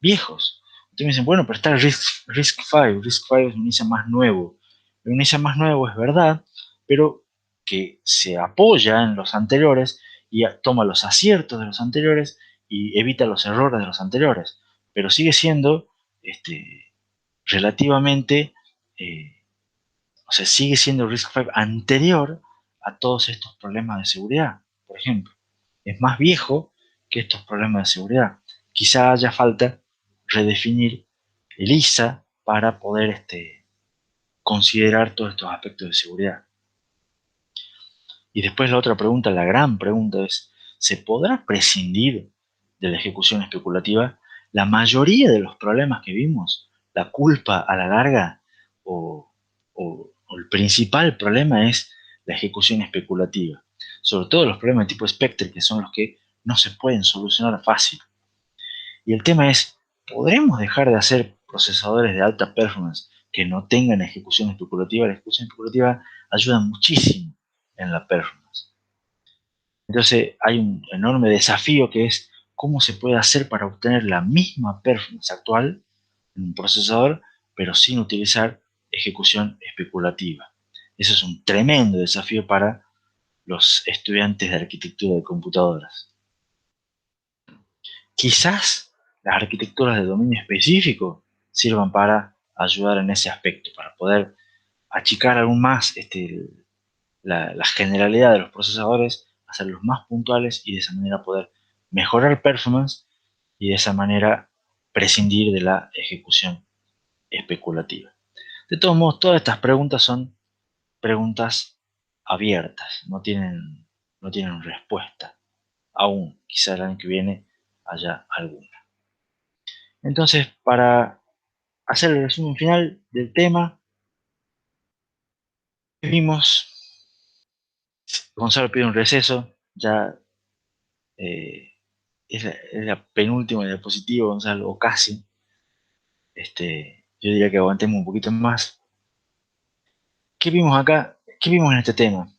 viejos. Ustedes me dicen, bueno, pero está el RISC-V. RISC-V es un ISA más nuevo. Un ISA más nuevo es verdad, pero que se apoya en los anteriores y toma los aciertos de los anteriores y evita los errores de los anteriores. Pero sigue siendo relativamente, o sea, sigue siendo RISC-V anterior a todos estos problemas de seguridad, por ejemplo. Es más viejo que estos problemas de seguridad. Quizá haya falta redefinir el ISA para poder considerar todos estos aspectos de seguridad. Y después la otra pregunta, la gran pregunta es, ¿se podrá prescindir de la ejecución especulativa? La mayoría de los problemas que vimos, la culpa a la larga o el principal problema es la ejecución especulativa. Sobre todo los problemas de tipo Spectre, que son los que no se pueden solucionar fácil. Y el tema es, ¿podremos dejar de hacer procesadores de alta performance que no tengan ejecución especulativa? La ejecución especulativa ayuda muchísimo en la performance. Entonces hay un enorme desafío que es cómo se puede hacer para obtener la misma performance actual en un procesador, pero sin utilizar ejecución especulativa. Eso es un tremendo desafío para los estudiantes de arquitectura de computadoras. Quizás las arquitecturas de dominio específico sirvan para ayudar en ese aspecto, para poder achicar aún más la generalidad de los procesadores, hacerlos más puntuales y de esa manera poder mejorar performance y de esa manera prescindir de la ejecución especulativa. De todos modos, todas estas preguntas son preguntas abiertas, no tienen respuesta. Aún, quizá el año que viene haya alguna. Entonces, para hacer el resumen final del tema, vimos, Gonzalo pide un receso, ya eh, es la penúltima diapositiva, Gonzalo, o casi. Yo diría que aguantemos un poquito más. ¿Qué vimos acá? ¿Qué vimos en este tema?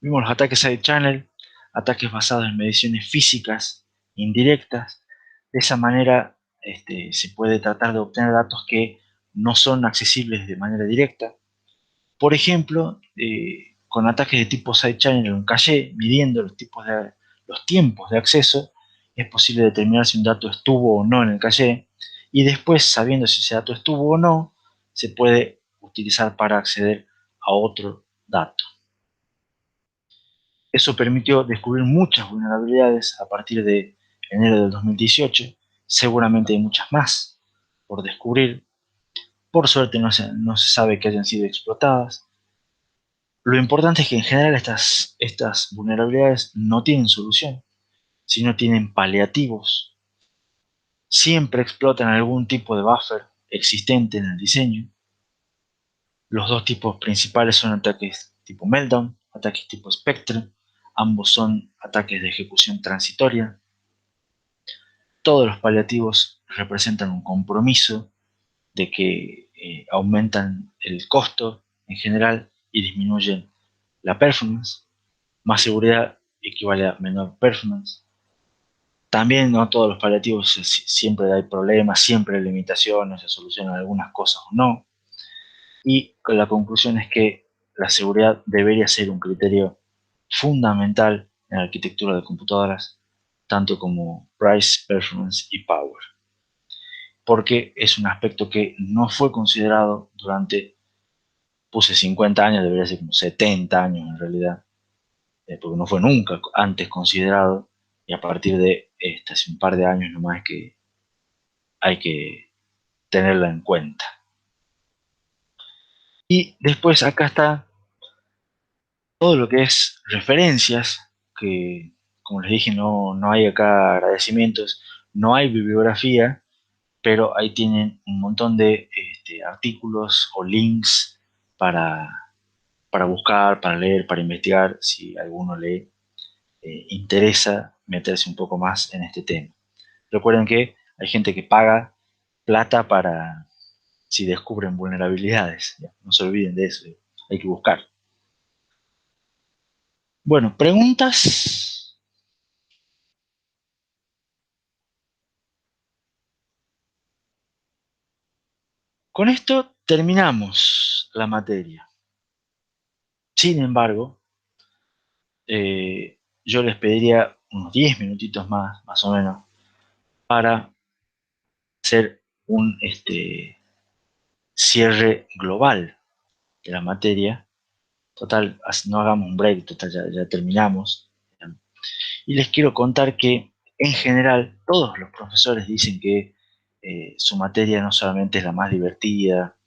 Vimos los ataques side channel, ataques basados en mediciones físicas indirectas. De esa manera se puede tratar de obtener datos que no son accesibles de manera directa. Por ejemplo, con ataques de tipo side channel en un caché, midiendo los tiempos de acceso, es posible determinar si un dato estuvo o no en el caché, y después, sabiendo si ese dato estuvo o no, se puede utilizar para acceder a otro dato. Eso permitió descubrir muchas vulnerabilidades a partir de enero del 2018. Seguramente hay muchas más por descubrir. Por suerte no se sabe que hayan sido explotadas. Lo importante es que en general estas vulnerabilidades no tienen solución, sino tienen paliativos. Siempre explotan algún tipo de buffer existente en el diseño. Los dos tipos principales son ataques tipo Meltdown, ataques tipo Spectre. Ambos son ataques de ejecución transitoria. Todos los paliativos representan un compromiso de que aumentan el costo en general y disminuyen la performance. Más seguridad equivale a menor performance. También no todos los paliativos siempre hay problemas, siempre hay limitaciones, se solucionan algunas cosas o no. Y la conclusión es que la seguridad debería ser un criterio fundamental en la arquitectura de computadoras, tanto como price, performance y power, porque es un aspecto que no fue considerado durante, puse 50 años, debería ser como 70 años en realidad, porque no fue nunca antes considerado, y a partir de hace un par de años nomás que hay que tenerla en cuenta. Y después acá está todo lo que es referencias, que como les dije no hay acá agradecimientos, no hay bibliografía, pero ahí tienen un montón de artículos o links para, para buscar, para leer, para investigar, si a alguno le interesa meterse un poco más en este tema. Recuerden que hay gente que paga plata para si descubren vulnerabilidades. ¿Ya? No se olviden de eso, hay que buscar. Bueno, preguntas. Con esto terminamos la materia. Sin embargo, yo les pediría unos 10 minutitos más o menos, para hacer un cierre global de la materia. Total, no hagamos un break, total, ya terminamos. Y les quiero contar que en general todos los profesores dicen que su materia no solamente es la más divertida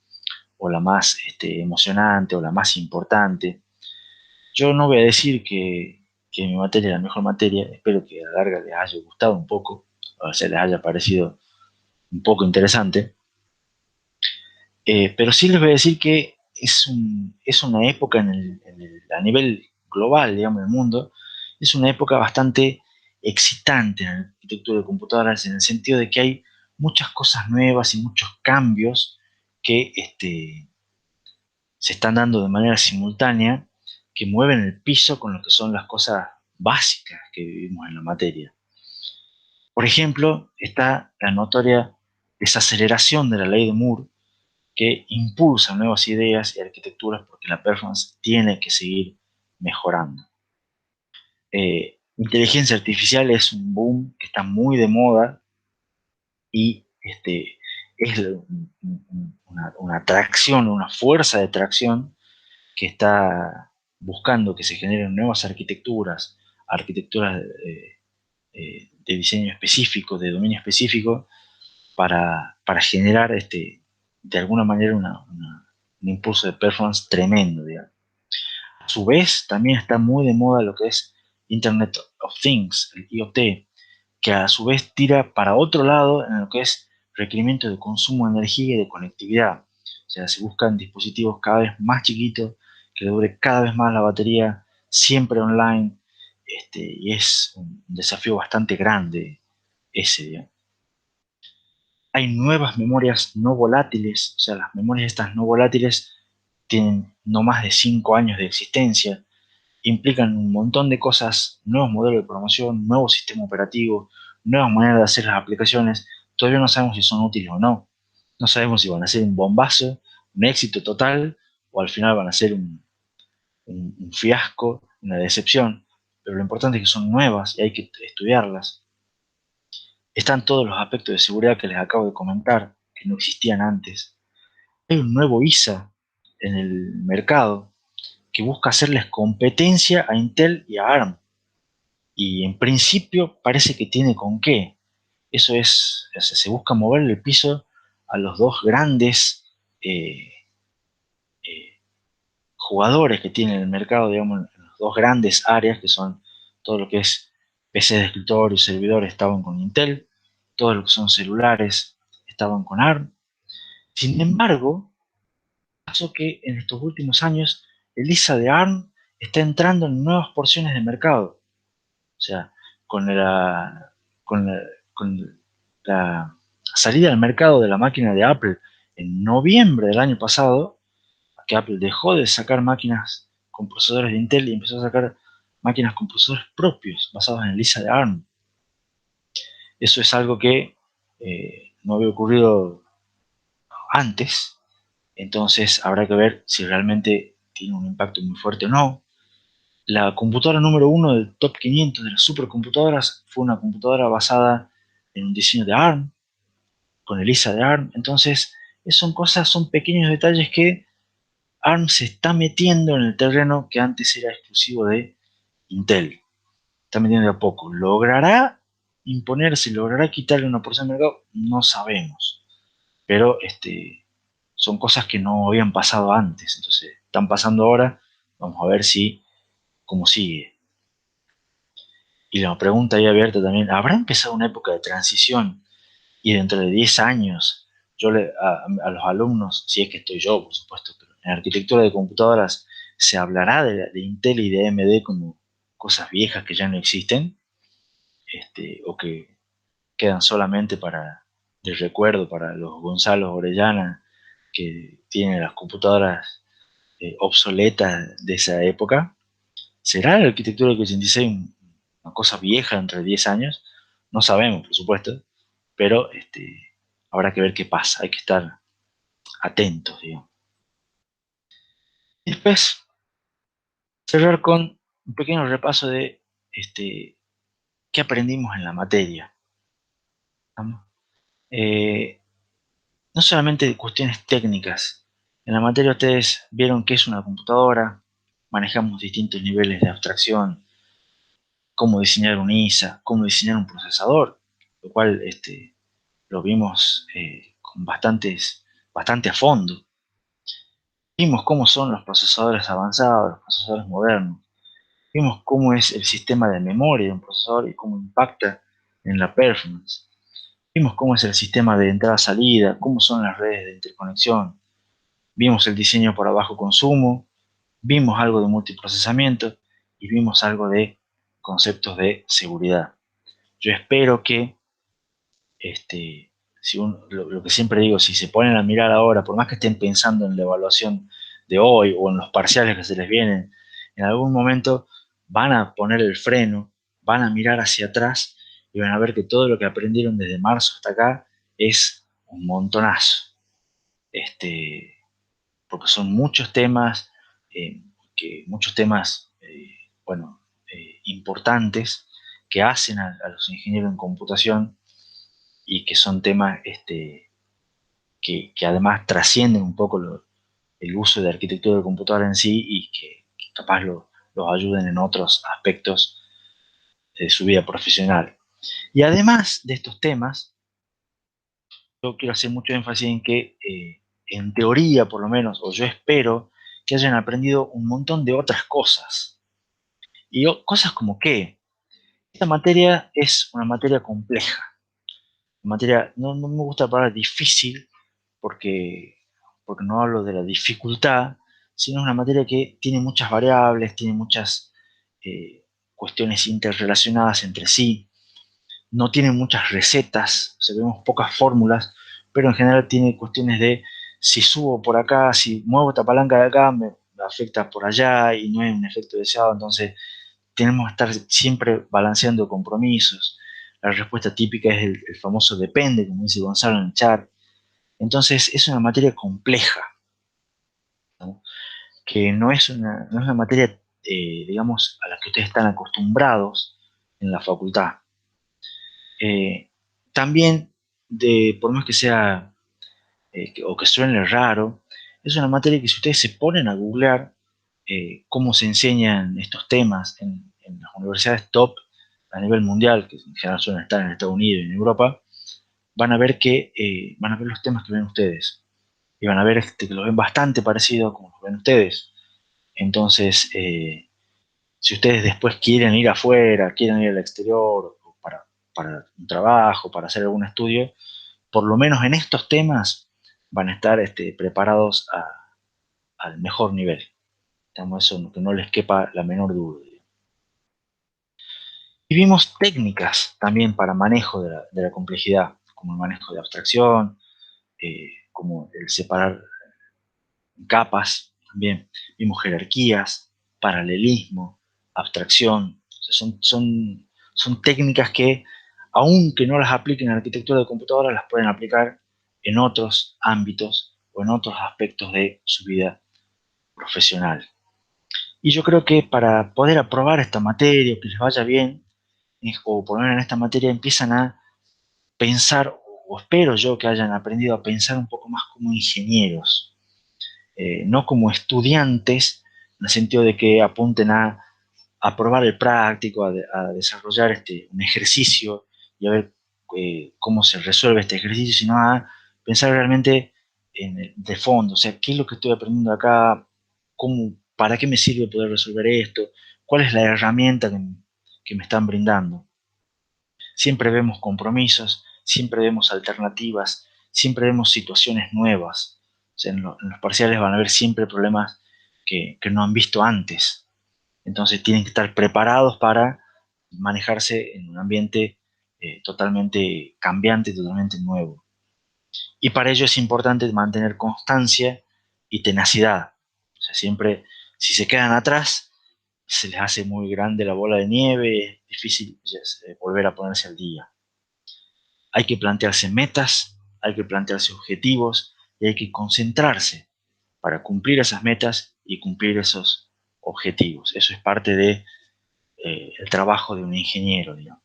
o la más emocionante o la más importante. Yo no voy a decir que mi materia es la mejor materia, espero que a la larga les haya gustado un poco, o sea, les haya parecido un poco interesante. Pero sí les voy a decir que es una época a nivel global, digamos, del mundo, es una época bastante excitante en la arquitectura de computadoras, en el sentido de que hay muchas cosas nuevas y muchos cambios que se están dando de manera simultánea, que mueven el piso con lo que son las cosas básicas que vivimos en la materia. Por ejemplo, está la notoria desaceleración de la ley de Moore, que impulsa nuevas ideas y arquitecturas porque la performance tiene que seguir mejorando. Inteligencia artificial es un boom que está muy de moda y es una atracción, una fuerza de atracción que está buscando que se generen nuevas arquitecturas, arquitecturas de diseño específico, de dominio específico, para generar de alguna manera un impulso de performance tremendo, digamos. A su vez, también está muy de moda lo que es Internet of Things, el IoT, que a su vez tira para otro lado en lo que es requerimiento de consumo de energía y de conectividad. O sea, se buscan dispositivos cada vez más chiquitos, que le dure cada vez más la batería, siempre online, y es un desafío bastante grande ese, digamos. Hay nuevas memorias no volátiles, o sea, las memorias estas no volátiles tienen no más de 5 años de existencia, implican un montón de cosas, nuevos modelos de programación, nuevo sistema operativo, nuevas maneras de hacer las aplicaciones. Todavía no sabemos si son útiles o no. No sabemos si van a ser un bombazo, un éxito total, o al final van a ser un fiasco, una decepción. Pero lo importante es que son nuevas y hay que estudiarlas. Están todos los aspectos de seguridad que les acabo de comentar, que no existían antes. Hay un nuevo ISA en el mercado que busca hacerles competencia a Intel y a ARM. Y en principio parece que tiene con qué. Eso es, o sea, se busca mover el piso a los dos grandes eh, eh, jugadores que tiene el mercado, digamos, en las dos grandes áreas, que son todo lo que es PC de escritorio y servidores estaban con Intel, todo lo que son celulares estaban con ARM. Sin embargo, pasó que en estos últimos años el ISA de ARM está entrando en nuevas porciones de mercado. O sea, con la, con la, con la salida al mercado de la máquina de Apple en noviembre del año pasado, que Apple dejó de sacar máquinas con procesadores de Intel y empezó a sacar máquinas con procesadores propios basados en el ISA de ARM. Eso es algo que no había ocurrido antes, entonces habrá que ver si realmente tiene un impacto muy fuerte o no. La computadora número uno del top 500 de las supercomputadoras fue una computadora basada en un diseño de ARM, con el ISA de ARM. Entonces, son cosas, son pequeños detalles que ARM se está metiendo en el terreno que antes era exclusivo de Intel. Está metiendo de a poco. ¿Logrará imponerse, logrará quitarle una porción del mercado? No sabemos. Pero son cosas que no habían pasado antes. Entonces, están pasando ahora. Vamos a ver si cómo sigue. Y la pregunta ahí abierta también, ¿habrá empezado una época de transición y dentro de 10 años a los alumnos, si es que estoy yo, por supuesto, pero en arquitectura de computadoras se hablará de Intel y de AMD como cosas viejas que ya no existen, o que quedan solamente de recuerdo para los Gonzalo Orellana que tienen las computadoras obsoletas de esa época? ¿Será la arquitectura del 86 una cosa vieja entre 10 años? No sabemos, por supuesto, pero habrá que ver qué pasa, hay que estar atentos, digamos. Y después, cerrar con un pequeño repaso de qué aprendimos en la materia. ¿No? Eh, no solamente de cuestiones técnicas. En la materia ustedes vieron qué es una computadora, manejamos distintos niveles de abstracción, cómo diseñar un ISA, cómo diseñar un procesador, lo cual lo vimos con bastante a fondo. Vimos cómo son los procesadores avanzados, los procesadores modernos. Vimos cómo es el sistema de memoria de un procesador y cómo impacta en la performance. Vimos cómo es el sistema de entrada-salida, cómo son las redes de interconexión. Vimos el diseño para bajo consumo, vimos algo de multiprocesamiento y vimos algo de conceptos de seguridad. Yo espero que si lo que siempre digo, si se ponen a mirar ahora, por más que estén pensando en la evaluación de hoy o en los parciales que se les vienen, en algún momento van a poner el freno, van a mirar hacia atrás y van a ver que todo lo que aprendieron desde marzo hasta acá es un montonazo. Este, Porque son muchos temas, muchos temas, bueno, importantes que hacen a los ingenieros en computación y que son temas que además trascienden un poco el uso de arquitectura de computadora en sí y que capaz los ayuden en otros aspectos de su vida profesional. Y además de estos temas, yo quiero hacer mucho énfasis en que en teoría por lo menos, o yo espero, que hayan aprendido un montón de otras cosas. Y cosas como que esta materia es una materia compleja. Materia, no me gusta la palabra difícil porque no hablo de la dificultad, sino es una materia que tiene muchas variables, tiene muchas cuestiones interrelacionadas entre sí, no tiene muchas recetas, o sea, vemos pocas fórmulas, pero en general tiene cuestiones de si subo por acá, si muevo esta palanca de acá, me afecta por allá y no es un efecto deseado, entonces tenemos que estar siempre balanceando compromisos. La respuesta típica es el famoso depende, como dice Gonzalo en el chat. Entonces es una materia compleja, ¿no? Que no es una materia, digamos, a la que ustedes están acostumbrados en la facultad. Eh, También, por más que sea, o que suene raro, es una materia que si ustedes se ponen a googlear cómo se enseñan estos temas en las universidades top a nivel mundial, que en general suelen estar en Estados Unidos y en Europa, van a ver los temas que ven ustedes. Y van a ver que los ven bastante parecidos como los ven ustedes. Entonces, si ustedes después quieren ir afuera, quieren ir al exterior, o para un trabajo, para hacer algún estudio, por lo menos en estos temas van a estar preparados al mejor nivel. Digamos, eso que no les quepa la menor duda. Y vimos técnicas también para manejo de la complejidad, como el manejo de abstracción, como el separar capas, también vimos jerarquías, paralelismo, abstracción. O sea, son técnicas que, aunque no las apliquen en arquitectura de computadora, las pueden aplicar en otros ámbitos o en otros aspectos de su vida profesional. Y yo creo que para poder aprobar esta materia o que les vaya bien, o por lo menos en esta materia empiezan a pensar, o espero yo que hayan aprendido a pensar un poco más como ingenieros, no como estudiantes, en el sentido de que apunten a probar el práctico, a desarrollar un ejercicio y a ver cómo se resuelve este ejercicio, sino a pensar realmente de fondo, o sea, qué es lo que estoy aprendiendo acá, para qué me sirve poder resolver esto, cuál es la herramienta que me están brindando. Siempre vemos compromisos, siempre vemos alternativas, siempre vemos situaciones nuevas. O sea, en los parciales van a haber siempre problemas que no han visto antes. Entonces tienen que estar preparados para manejarse en un ambiente totalmente cambiante, totalmente nuevo. Y para ello es importante mantener constancia y tenacidad. O sea, siempre, si se quedan atrás, se les hace muy grande la bola de nieve, es difícil volver a ponerse al día. Hay que plantearse metas, hay que plantearse objetivos y hay que concentrarse para cumplir esas metas y cumplir esos objetivos. Eso es parte de el trabajo de un ingeniero, digamos.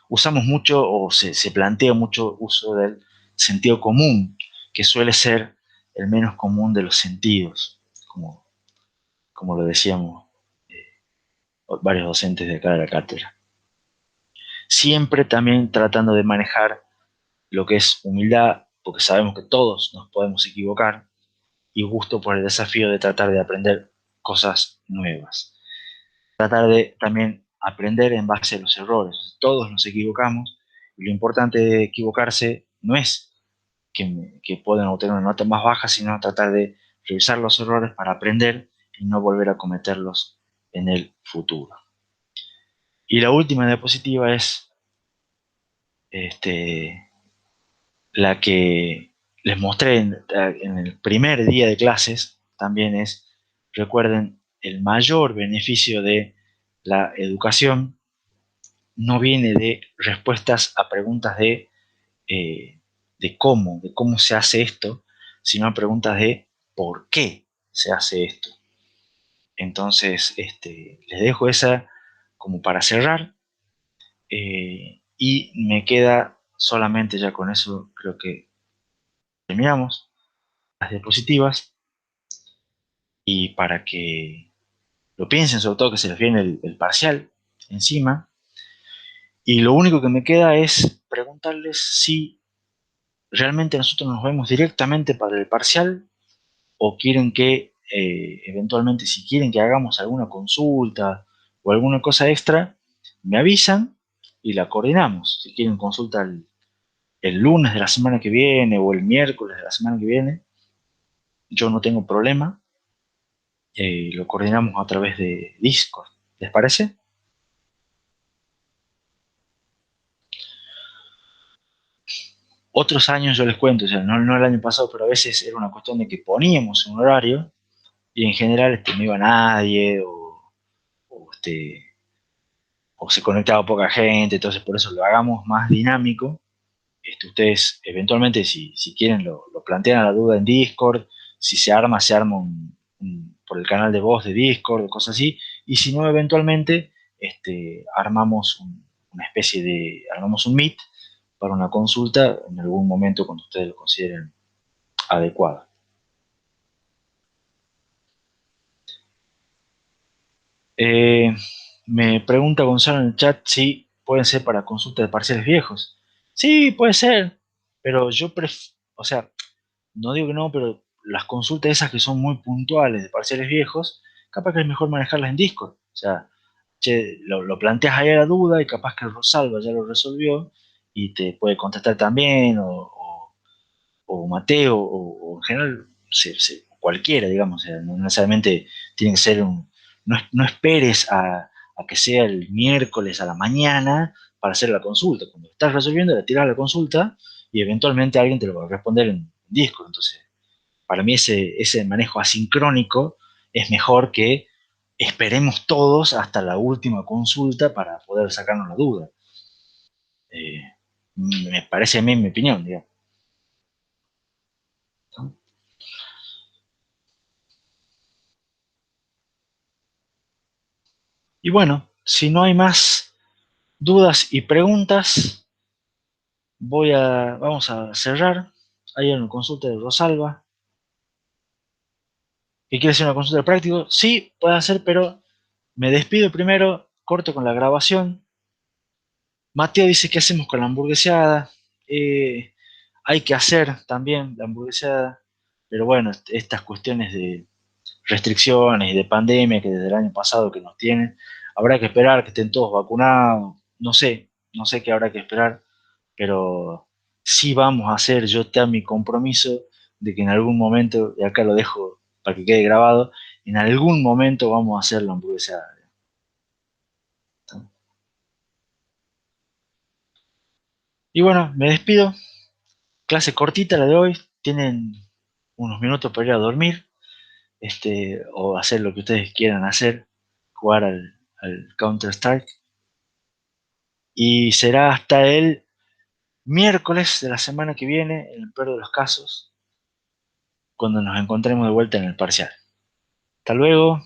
Usamos mucho o se plantea mucho uso del sentido común, que suele ser el menos común de los sentidos, como lo decíamos varios docentes de acá de la cátedra. Siempre también tratando de manejar lo que es humildad, porque sabemos que todos nos podemos equivocar, y gusto por el desafío de tratar de aprender cosas nuevas. Tratar de también aprender en base a los errores. Todos nos equivocamos y lo importante de equivocarse no es que puedan obtener una nota más baja, sino tratar de revisar los errores para aprender y no volver a cometerlos en el futuro. Y la última diapositiva es la que les mostré en el primer día de clases. También recuerden, el mayor beneficio de la educación no viene de respuestas a preguntas de cómo se hace esto, sino a preguntas de por qué se hace esto. Entonces, les dejo esa como para cerrar, y me queda solamente ya con eso, creo que terminamos las diapositivas, y para que lo piensen, sobre todo que se les viene el parcial encima, y lo único que me queda es preguntarles si ¿realmente nosotros nos vemos directamente para el parcial o quieren que eventualmente si quieren que hagamos alguna consulta o alguna cosa extra, me avisan y la coordinamos? Si quieren consulta el lunes de la semana que viene o el miércoles de la semana que viene, yo no tengo problema, lo coordinamos a través de Discord. ¿Les parece? Otros años yo les cuento, o sea, no el año pasado, pero a veces era una cuestión de que poníamos un horario y en general no iba nadie o, o se conectaba poca gente, entonces por eso lo hagamos más dinámico. Ustedes eventualmente si quieren lo plantean a la duda en Discord, si se arma por el canal de voz de Discord o cosas así, y si no, eventualmente armamos una especie armamos un Meet para una consulta en algún momento cuando ustedes lo consideren adecuado. Eh, Me pregunta Gonzalo en el chat si pueden ser para consulta de parciales viejos. Sí, puede ser, pero o sea, no digo que no, pero las consultas esas que son muy puntuales de parciales viejos, capaz que es mejor manejarlas en Discord. O sea, che, lo planteas ahí a la duda y capaz que Rosalba ya lo resolvió y te puede contestar también, o Mateo, o en general cualquiera, digamos. O sea, no necesariamente tiene que ser no esperes a que sea el miércoles a la mañana para hacer la consulta. Cuando estás resolviendo, le tiras la consulta y eventualmente alguien te lo va a responder en Discord. Entonces, para mí ese manejo asincrónico es mejor que esperemos todos hasta la última consulta para poder sacarnos la duda. Eh, Me parece a mí mi opinión, digamos, ¿no? Y bueno, si no hay más dudas y preguntas, vamos a cerrar. Hay una consulta de Rosalba. ¿Que quiere hacer una consulta de práctico? Sí, puede hacer, pero me despido primero, corto con la grabación. Mateo dice, ¿qué hacemos con la hamburgueseada? Hay que hacer también la hamburgueseada, pero bueno, estas cuestiones de restricciones y de pandemia que desde el año pasado que nos tienen, habrá que esperar que estén todos vacunados, no sé qué habrá que esperar, pero sí vamos a hacer, yo te mi compromiso de que en algún momento, y acá lo dejo para que quede grabado, en algún momento vamos a hacer la hamburgueseada. Y bueno, me despido. Clase cortita la de hoy, tienen unos minutos para ir a dormir, o hacer lo que ustedes quieran hacer, jugar al Counter-Strike. Y será hasta el miércoles de la semana que viene, en el peor de los casos, cuando nos encontremos de vuelta en el parcial. Hasta luego.